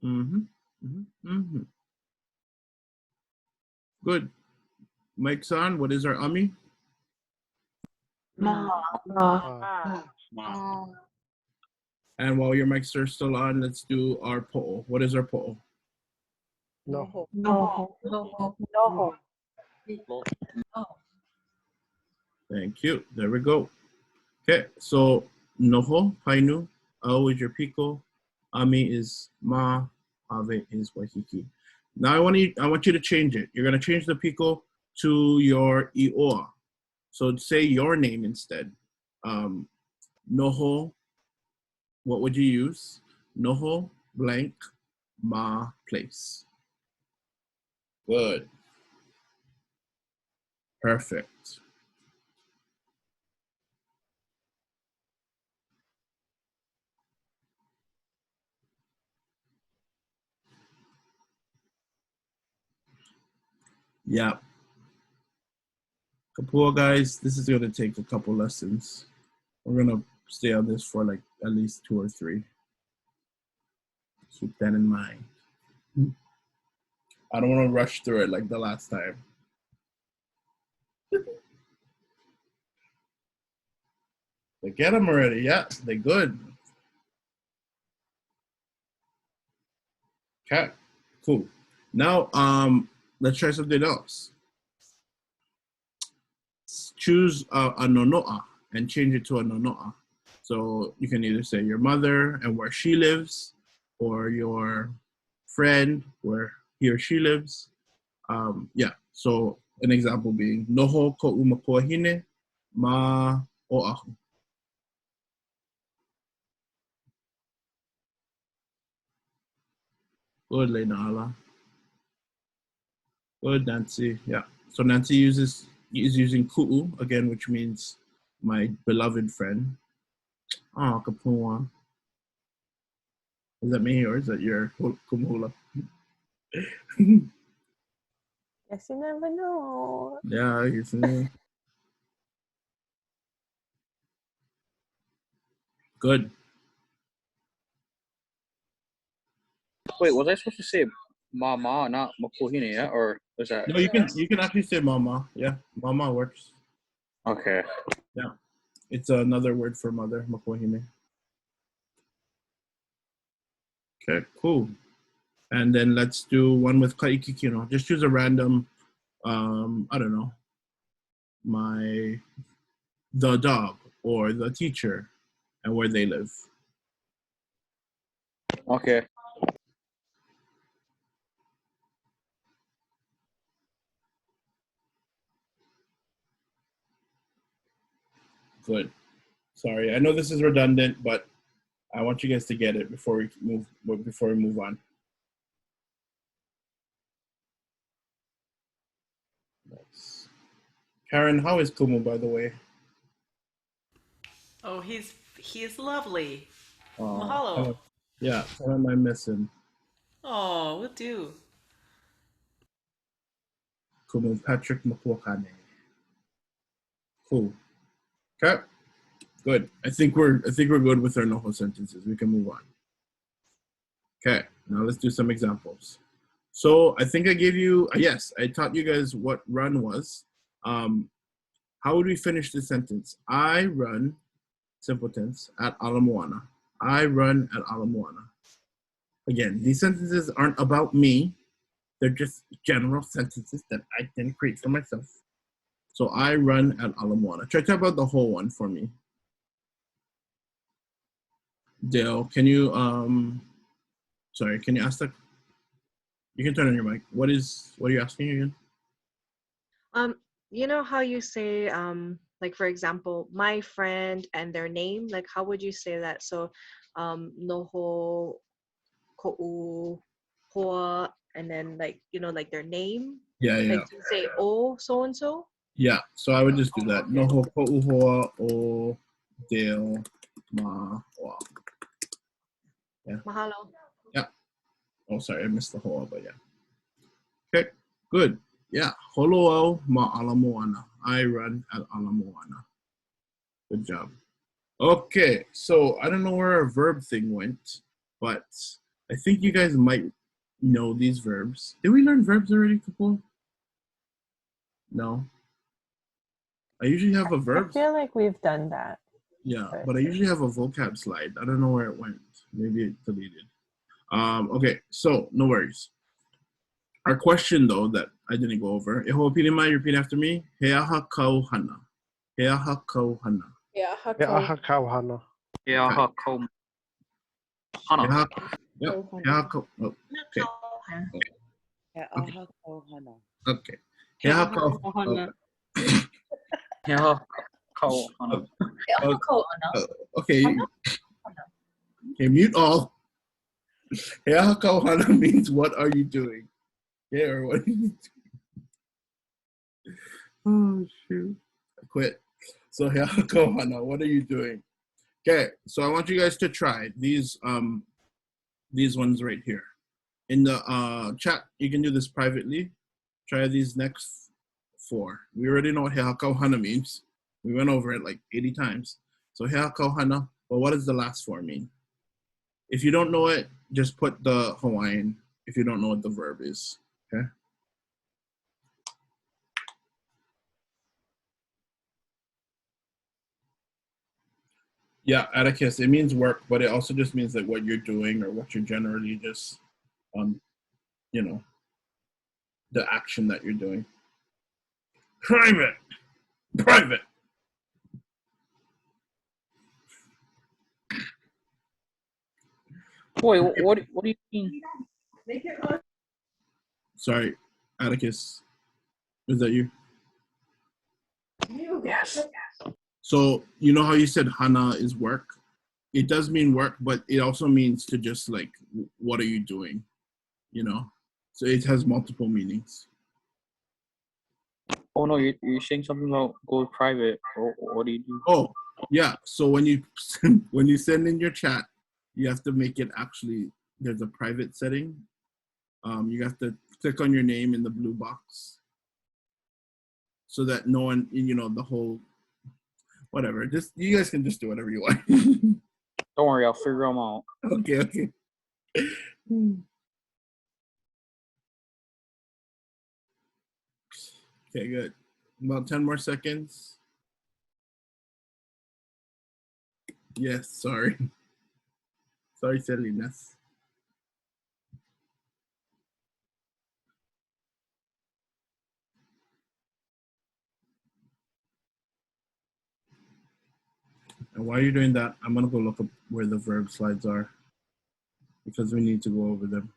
mm-hmm, mm-hmm, mm-hmm. Good. Mike's on. What is our ami? And while your mics are still on, let's do our po'o. What is our po'o? No. Thank you. There we go. Okay, so noho, painu, au is your piko, ami is ma, ave is waikiki. Now I want you to change it. You're gonna change the piko to your ʻIʻoa. So say your name instead. Noho, what would you use? Noho blank ma place. Good. Perfect. Yeah. Kapua guys, this is gonna take a couple lessons. We're gonna stay on this for like at least 2 or 3. Keep that in mind. I don't want to rush through it like the last time. They get them already. Yeah, they good. Okay, cool. Now, let's try something else. Choose a nono'a and change it to a nono'a. So you can either say your mother and where she lives, or your friend where he or she lives. Yeah, so an example being noho ko'u makuahine ma o'ahu. Good, Leina. Good, Nancy. Yeah. So Nancy is using ku'u again, which means my beloved friend. Oh, kapua. Is that me or is that your kumula? Guess you never know. Yeah, you see. Good. wait, was I supposed to say mama, not makuhine, yeah? Or was that? No, you can actually say mama. Yeah, mama works. Okay. Yeah, it's another word for mother, makuahine. Okay, cool. And then let's do one with Kaikikino. Just choose a random, I don't know, the dog or the teacher and where they live. Okay. Good. Sorry, I know this is redundant, but I want you guys to get it before we move on. Nice. Karen, how is Kumu, by the way? Oh, he's lovely. Oh, Mahalo. yeah, tell him I miss him. Oh, will do. Kumu Patrick Makuakane. Cool. Okay. Good. I think we're good with our noho sentences. We can move on. Okay. Now let's do some examples. So I think I gave you yes. I taught you guys what run was. How would we finish the sentence? I run, simple tense, at Ala Moana. I run at Ala Moana. Again, these sentences aren't about me. They're just general sentences that I didn't create for myself. So I run at Ala Moana. Try to talk about the whole one for me. Dale, can you sorry, can you ask that? You can turn on your mic. What are you asking again? You know how you say like for example, my friend and their name, like how would you say that? So noho, ko'u, hoa, and then like like their name. Yeah. Like you say oh so and so. Yeah, so I would just do that. Noho ko'u hoa o Dale ma hoa. Yeah. Mahalo. Yeah. Oh, sorry, I missed the hoa, but yeah. Okay, good. Yeah. Holoau ma Ala Moana. I run at Ala Moana. Good job. Okay, so I don't know where our verb thing went, but I think you guys might know these verbs. Did we learn verbs already, Kapoor? No. I usually have a verb. I feel like we've done that. Yeah, but I usually have a vocab slide. I don't know where it went. Maybe it deleted. Okay, so no worries. Our question though that I didn't go over. E ho pili mai, repeat after me. He aha kau hana. He aha kau hana. Yeah, He aha kau hana. He aha kau hana. Yep. He aha kau. Oh, okay. He aha kau hana. Okay. He aha kau hana. He aha kau hana. Okay. Okay, mute all. He aha kau hana means what are you doing? Yeah, or what are you doing? Oh shoot. I quit. So he aha kau hana, what are you doing? Okay, so I want you guys to try these ones right here. In the chat, you can do this privately. Try these next 4. We already know what he aha kau hana means. We went over it like 80 times. So he aha kau hana, but what does the last 4 mean? If you don't know it, just put the Hawaiian if you don't know what the verb is, okay? Yeah, Atticus, it means work, but it also just means like what you're doing or what you're generally just, you know, the action that you're doing. Private. Boy, what do you mean? Sorry, Atticus. Is that you? Yes. So, you know how you said hana is work? It does mean work, but it also means to just like, what are you doing? You know? So it has multiple meanings. Oh no, you're saying something about go private, or what do you do? Oh, yeah. So when you send in your chat, you have to make it actually, there's a private setting. You have to click on your name in the blue box so that no one, you know, the whole, whatever. Just you guys can just do whatever you want. Don't worry, I'll figure them out. Okay. Okay, good. About 10 more seconds. Yes, sorry. Sorry, silliness. And while you're doing that, I'm gonna go look up where the verb slides are because we need to go over them.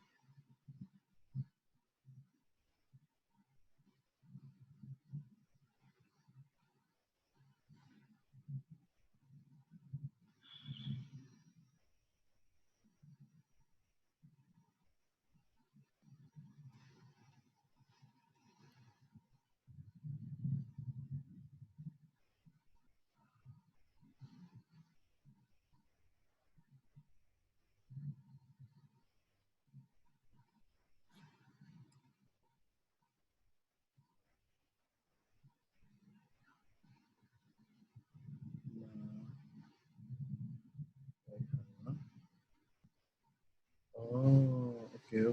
Okay,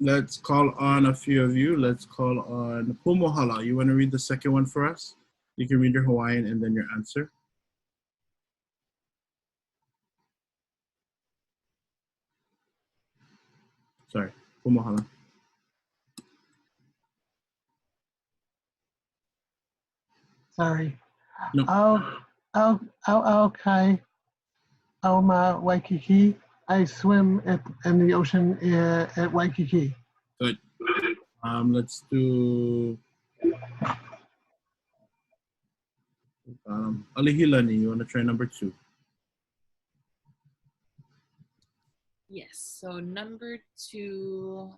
let's call on a few of you. Let's call on Pumohala. You want to read the second one for us? You can read your Hawaiian and then your answer. Sorry, Pumohala. Sorry. No. Okay. Aoma Waikiki. I swim in the ocean at Waikiki. Good. Let's do Alihilani. You want to try number 2? Yes, so number 2.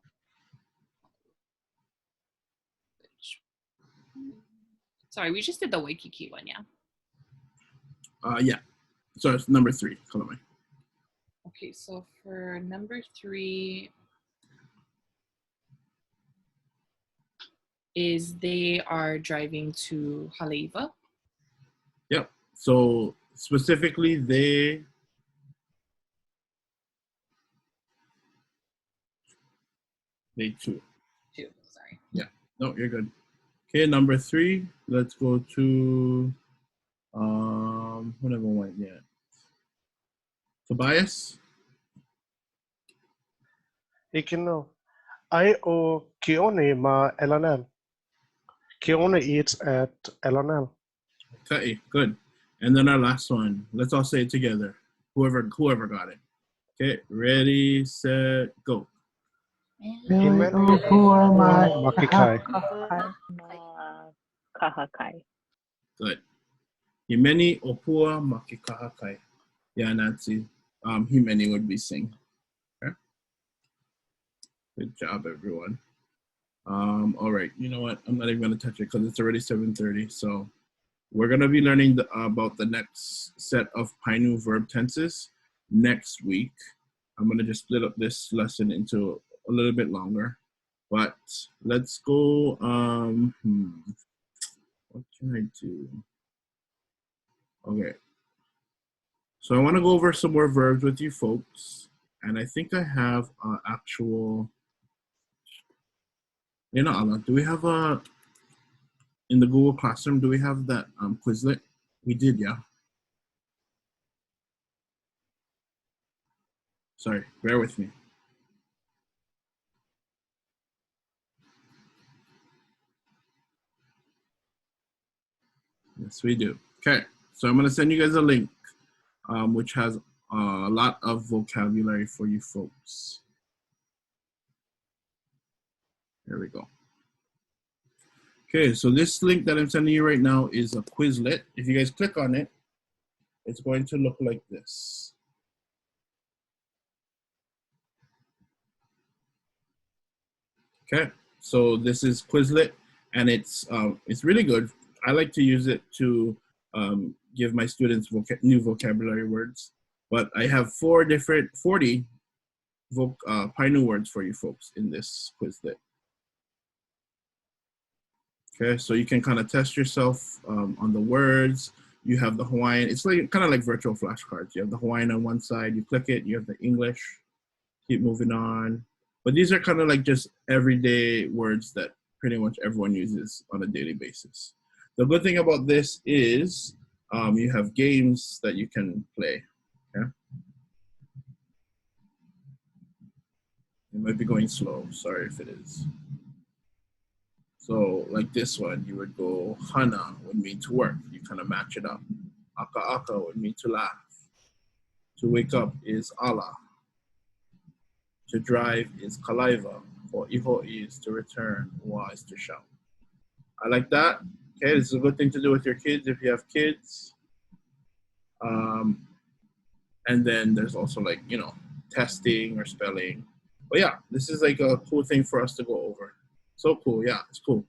Sorry, we just did the Waikiki one, yeah? Yeah. So it's number 3. Call me. Okay, so for number 3 is they are driving to Haleiwa. Yep. So specifically, they two. Sorry. Yeah. No, you're good. Okay, number 3. Let's go to whatever one yet. Tobias. Ikino. I o Keone ma Elanel. Keone eats at Elanel. Okay, good. And then our last one. Let's all say it together. Whoever got it. Okay, ready, set, go. Good. Himeni opua makikahakai. Yeah, Nancy. Himeni would be sing. Okay. Good job, everyone. All right. You know what? I'm not even going to touch it because it's already 7:30. So we're going to be learning about the next set of Painu verb tenses next week. I'm going to just split up this lesson into a little bit longer. But let's go. What can I do? Okay. So I want to go over some more verbs with you folks. And I think I have actual... ʻAʻA, do we have in the Google Classroom, do we have that Quizlet? We did, yeah. Sorry, bear with me. Yes, we do. Okay, so I'm going to send you guys a link, which has a lot of vocabulary for you folks. There we go. Okay, so this link that I'm sending you right now is a Quizlet. If you guys click on it, it's going to look like this. Okay, so this is Quizlet, and it's really good. I like to use it to give my students new vocabulary words. But I have 40 Painu words for you folks in this Quizlet. Okay, so you can kind of test yourself on the words. You have the Hawaiian. It's like kind of like virtual flashcards. You have the Hawaiian on one side. You click it. You have the English. Keep moving on. But these are kind of like just everyday words that pretty much everyone uses on a daily basis. The good thing about this is you have games that you can play. Okay? It might be going slow. Sorry if it is. So like this one, you would go hana would mean to work. You kind of match it up. Aka would mean to laugh. To wake up is ala. To drive is kalaiva. Or iho is to return. Wa is to shout. I like that. Okay, this is a good thing to do with your kids if you have kids. And then there's also like, testing or spelling. But yeah, this is like a cool thing for us to go over. So cool, yeah, it's cool.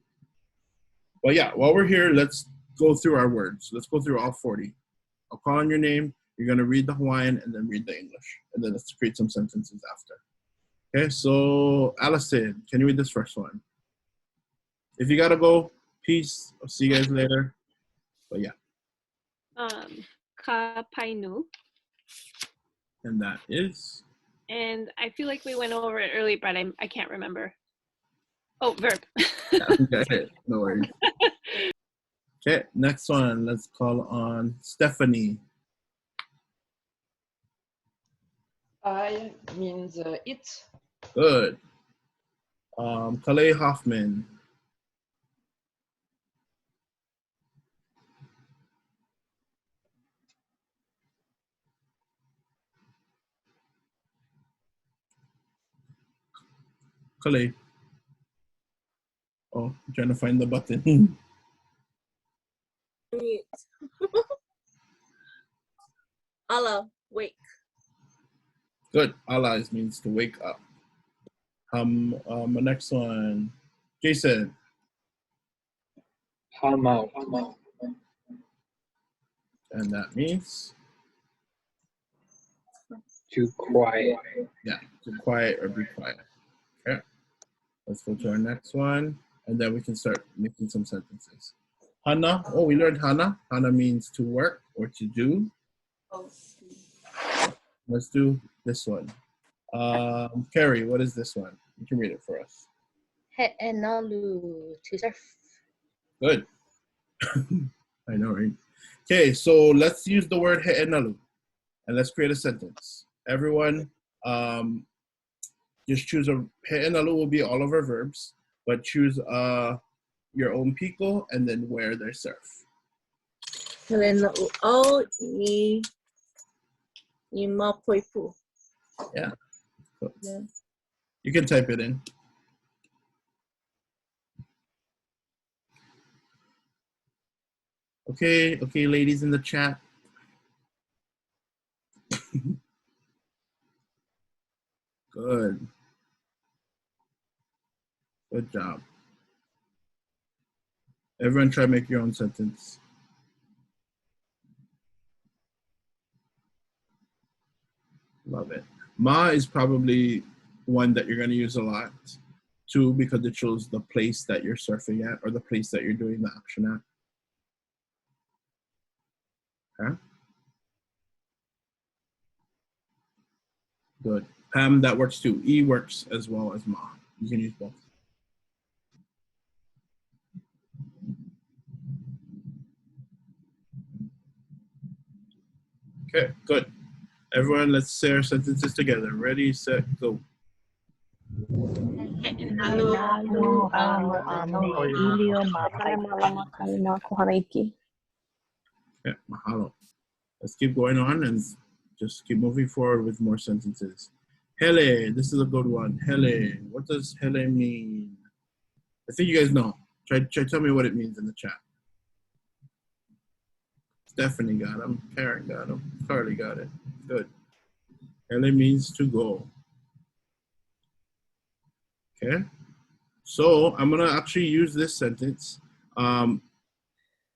But yeah, while we're here, let's go through our words. Let's go through all 40. I'll call on your name. You're gonna read the Hawaiian and then read the English. And then let's create some sentences after. Okay, so Allison, can you read this first one? If you gotta go, peace. I'll see you guys later. But yeah. Nā'Ka PAINU. And that is? And I feel like we went over it earlier, but I can't remember. Oh, verb. Okay, no worries. Okay, next one. Let's call on Stephanie. I means it. Good. Kalei Hoffman. Kalei. Oh, I'm trying to find the button. ʻAʻA, wake. Good. ʻAʻA means to wake up. The next one. Jason. Hamau. And that means? To quiet. Yeah, to quiet or be quiet. Okay. Let's go to our next one, and then we can start making some sentences. Hana. Oh, we learned hana. Hana means to work or to do. Let's do this one. Carrie, what is this one? You can read it for us. He'enalu, to surf. Good. I know, right? Okay, so let's use the word he'enalu, and let's create a sentence. Everyone, just choose a he'enalu will be all of our verbs, but choose your own piko and then wear their surf. He'enalu au I mapoipu. Yeah. You can type it in. Okay, ladies in the chat. Good. Good job. Everyone try to make your own sentence. Love it. Ma is probably one that you're going to use a lot. Two, because it shows the place that you're surfing at or the place that you're doing the action at. Okay. Good. Pam, that works too. E works as well as ma. You can use both. Okay, good. Everyone, let's say our sentences together. Ready, set, go. Okay, mahalo. Let's keep going on and just keep moving forward with more sentences. Hele, this is a good one. Hele, what does hele mean? I think you guys know. Try tell me what it means in the chat. Stephanie got him. Karen got him. Carly got it. Good. Hele means to go. Okay. So I'm gonna actually use this sentence.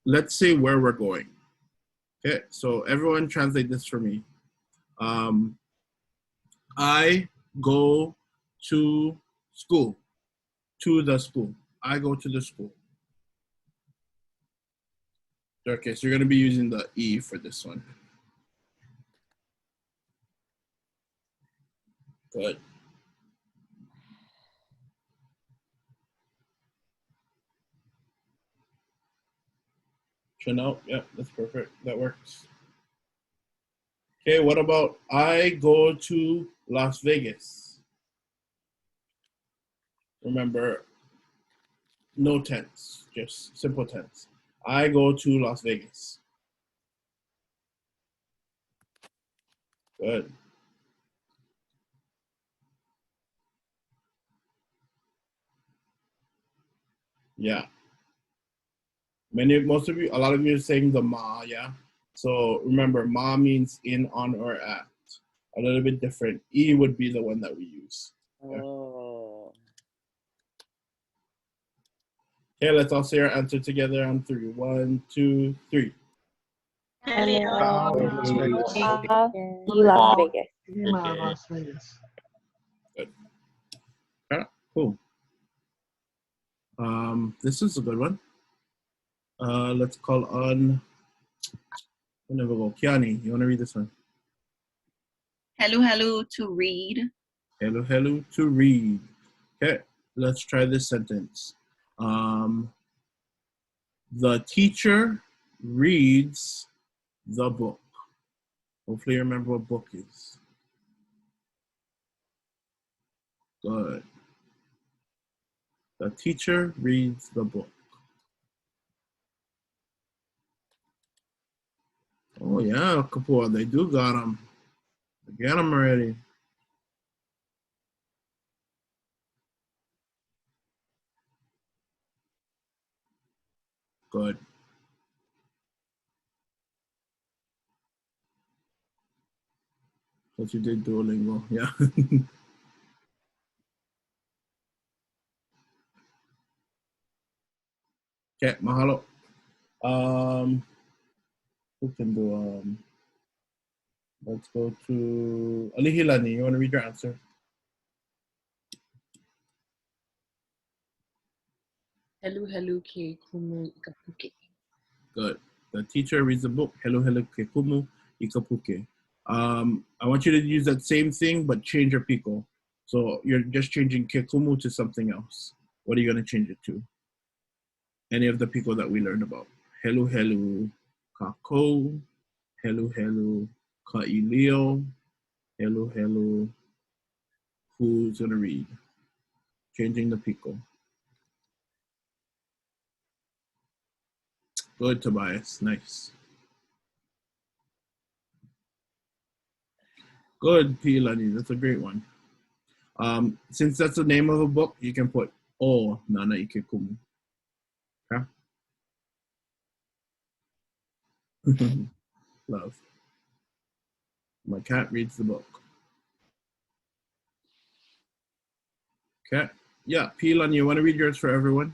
Let's say where we're going. Okay. So everyone translate this for me. I go to school. To the school. I go to the school. Okay, so you're going to be using the E for this one. Good. Chanel, yeah, that's perfect. That works. Okay, what about I go to Las Vegas? Remember, no tense, just simple tense. I go to Las Vegas. Good. Yeah. Most of you, a lot of you are saying the ma, yeah? So remember, ma means in, on, or at. A little bit different. E would be the one that we use. Okay? Oh. Okay, let's all say our answer together on 3. 1, 2, 3. Las Vegas. Good. Okay, cool. This is a good one. Let's call on We'll never go. Kiani, you want to read this one? Helu helu, to read. Helu helu, to read. Okay, let's try this sentence. The teacher reads the book. Hopefully you remember what book is. Good. The teacher reads the book. Oh yeah, Kapua, they do got them. They got them already. Good. But you did Duolingo, yeah. Okay, mahalo. Who can do let's go to Alihilani. You want to read your answer? Helu helu ke kumu ikapuke. Good. The teacher reads the book. Helu helu ke kumu ikapuke. I want you to use that same thing, but change your piko. So you're just changing ke kumu to something else. What are you going to change it to? Any of the piko that we learned about. Helu helu, kākou, helu helu, ka'ilio, helu helu. Who's going to read? Changing the piko. Good, Tobias. Nice. Good, Pilani. That's a great one. Since that's the name of a book, you can put O Nana Ikekumu. Okay? Love. My cat reads the book. Okay. Yeah, Pilani, you want to read yours for everyone?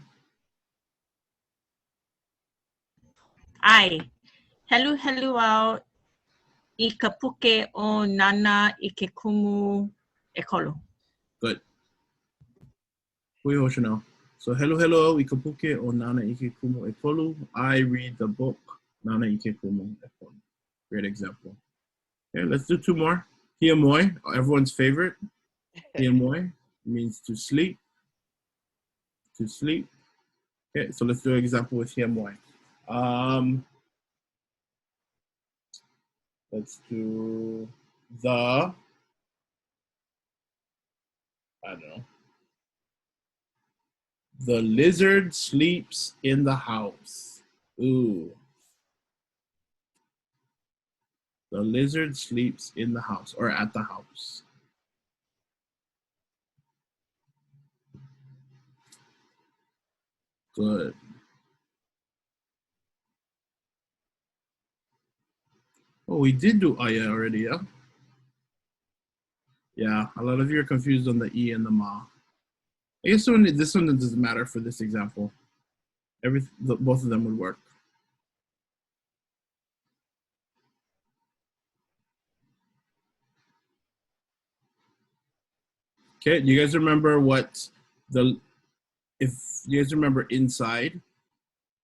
Ai. Helu helu au ikapuke o nana ikekumu ekolo. Good. Hui Hoshino. So, hello, hello, ikapuke o nana ikekumu ekolu. I read the book, nana ikekumu ekolu. Great example. Okay, let's do two more. Hiamoi, everyone's favorite. Hiamoi means to sleep. To sleep. Okay, so let's do an example with hiamoi. Let's do I don't know. The lizard sleeps in the house. Ooh. The lizard sleeps in the house or at the house. Good. Oh, we did do ʻAʻA already, yeah? Yeah, a lot of you are confused on the E and the ma. I guess this one doesn't matter for this example. Both of them would work. Okay, do you guys remember if you guys remember inside,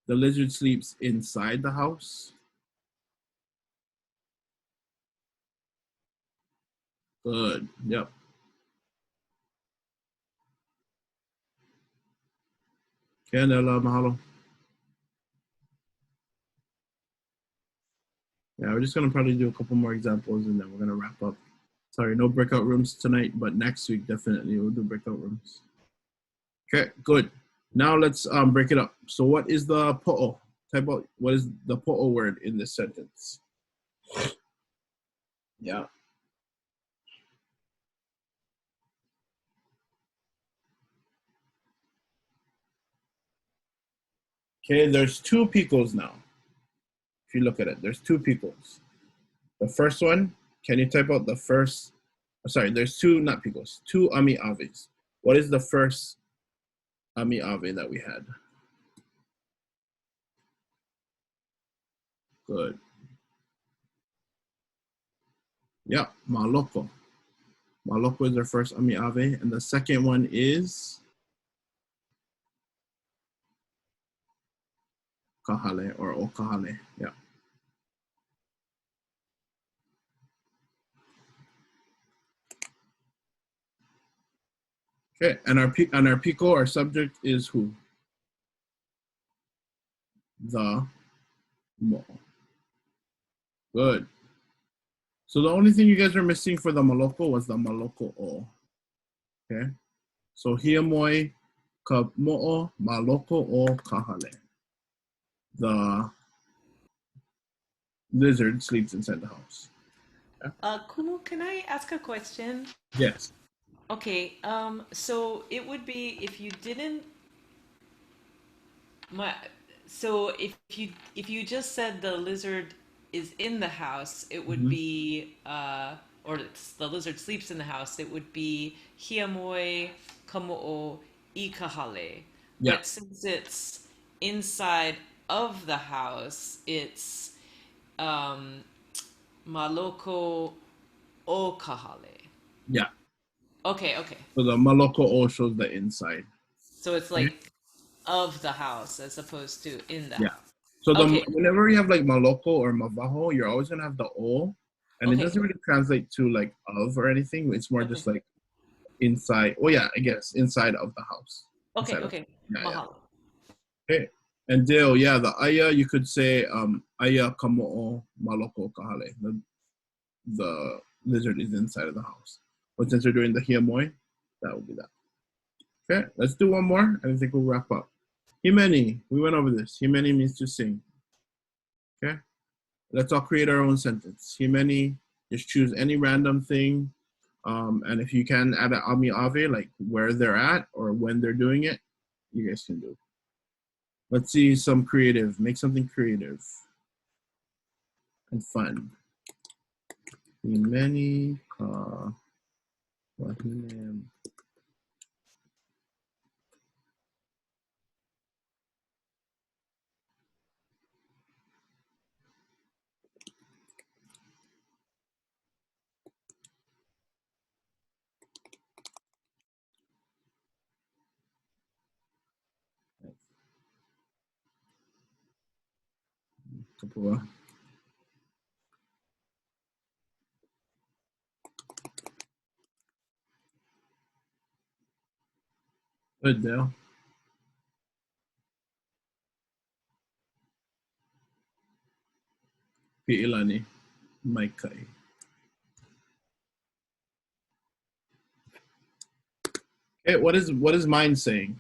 the lizard sleeps inside the house? Good, yep. Okay, Nela, mahalo. Yeah, we're just gonna probably do a couple more examples and then we're gonna wrap up. Sorry, no breakout rooms tonight, but next week definitely we'll do breakout rooms. Okay, good. Now let's break it up. So what is the po'o? Type out what is the po'o word in this sentence? Yeah. Okay, there's two picos now. If you look at it, there's two picos. The first one, can you type out the first? Sorry, there's two, not picos, two ami aves. What is the first ami ave that we had? Good. Yeah, maloko. Maloko is our first ami ave, and the second one is kahale or okahale. Yeah. Okay, and our piko, our subject is who? The mo. Good. So the only thing you guys are missing for the maloko was the maloko o. Okay. So hiamoi ka mo'o maloko o kahale. The lizard sleeps inside the house. Yeah? Kumu, can I ask a question? Yes. Okay, so it would be if you didn't so if you just said the lizard is in the house, it would be or the lizard sleeps in the house, it would be hiamoi kamo'o I kahale. Yeah. But since it's inside of the house, it's maloko o kahale. Yeah. Okay. So the maloko o shows the inside. So it's like of the house as opposed to in the Yeah. house. So Okay. whenever you have like maloko or mavaho, you're always gonna have the o, and it doesn't really translate to like of or anything. It's more just like inside. Oh yeah, I guess inside of the house. Okay. Yeah. Mahalo. Okay. And Dale, yeah, the aya, you could say aya kamo'o maloko kahale. The lizard is inside of the house. But since we're doing the hiamoi, that will be that. Okay, let's do one more, and I think we'll wrap up. Himeni, we went over this. Himeni means to sing. Okay, let's all create our own sentence. Himeni, just choose any random thing. And if you can add an ami ave, like where they're at or when they're doing it, you guys can do. Let's see some creative. Make something creative and fun. Himeni ka wahinem. Kapua. Good, Dale. Pi'ilani, Maikai. Okay, what is mine saying?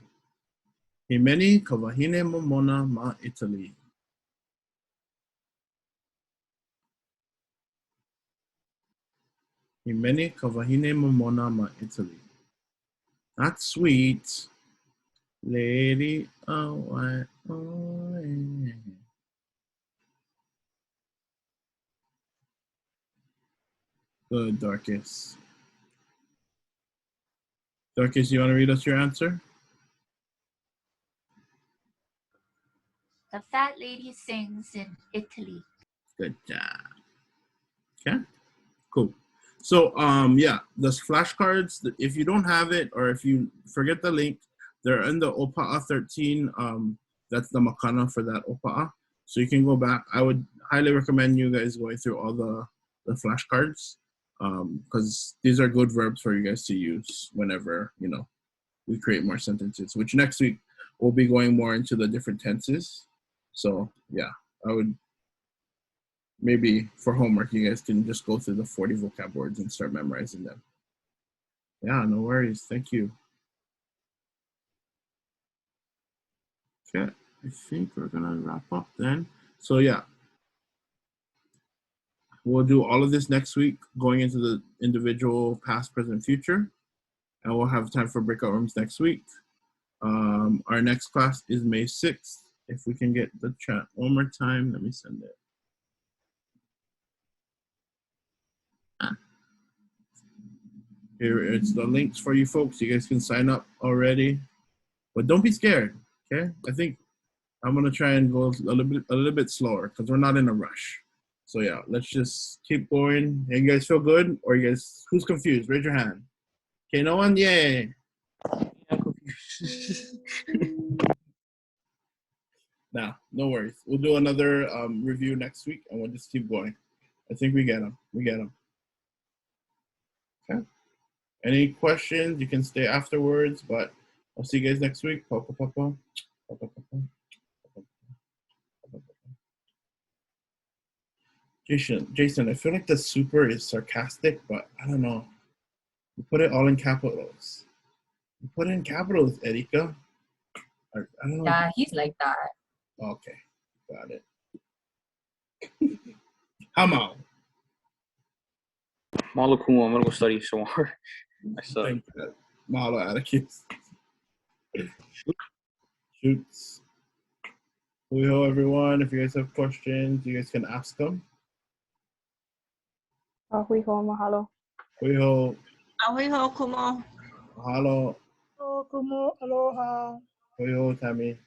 Himeni kawahine momona ma Italy. Himeni kawahine momona ma Italy. That's sweet. Lady, oh. Good, Darkest. Darkest, you want to read us your answer? The fat lady sings in Italy. Good job. Okay, cool. So yeah, those flashcards, if you don't have it or if you forget the link, they're in the ʻŌPaʻa 13. That's the makana for that ʻŌPaʻa. So you can go back. I would highly recommend you guys going through all the flashcards because these are good verbs for you guys to use whenever, you know, we create more sentences, which next week we'll be going more into the different tenses. So yeah, I would maybe for homework, you guys can just go through the 40 vocab words and start memorizing them. Yeah, no worries. Thank you. Okay, I think we're gonna wrap up then. So yeah, we'll do all of this next week, going into the individual past, present, future, and we'll have time for breakout rooms next week. Our next class is May 6th. If we can get the chat one more time, let me send it. Here it's the links for you folks. You guys can sign up already, but don't be scared. Okay, I think I'm gonna try and go a little bit slower because we're not in a rush. So yeah, let's just keep going. Hey, you guys feel good, or you guys who's confused? Raise your hand. Okay, no one. Yay. I'm confused. Nah, no worries. We'll do another review next week, and we'll just keep going. I think we get them. We get them. Okay. Any questions? You can stay afterwards, but I'll see you guys next week. Papa, papa. Papa, papa. Jason, I feel like the super is sarcastic, but I don't know. You put it all in capitals. You put it in capitals, Erika. I don't know. Yeah, he's like that. Okay, got it. Hamo. Mahalo kuma, I'm gonna go study some more. I suck. Mahalo, Atticus. Shoots. Hello, everyone. If you guys have questions, you guys can ask them. Hui ho, mahalo. Hui Ahiho kumo. Mahalo. Oh, kumo, aloha. Hui Tammy.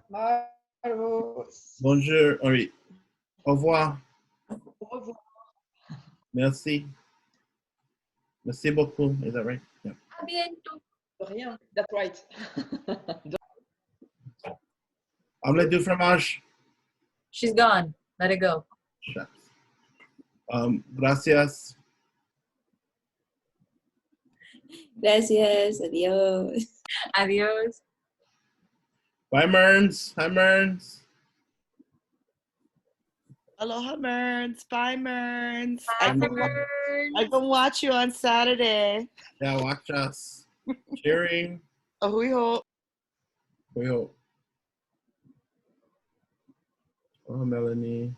Marvelous. Bonjour. Oui. Au revoir. Au revoir. Merci. Merci beaucoup. Is that right? Yeah. À bientôt. Rien. That's right. Omelette du fromage. She's gone. Let it go. Shucks. Gracias. Gracias. Adiós. Adiós. Bye, Merns. Hi, Merns. Aloha, Merns. Bye, Merns. Bye, I can watch you on Saturday. Yeah, watch us. Cheering. Ahuiho. Hui ho. Oh, Melanie.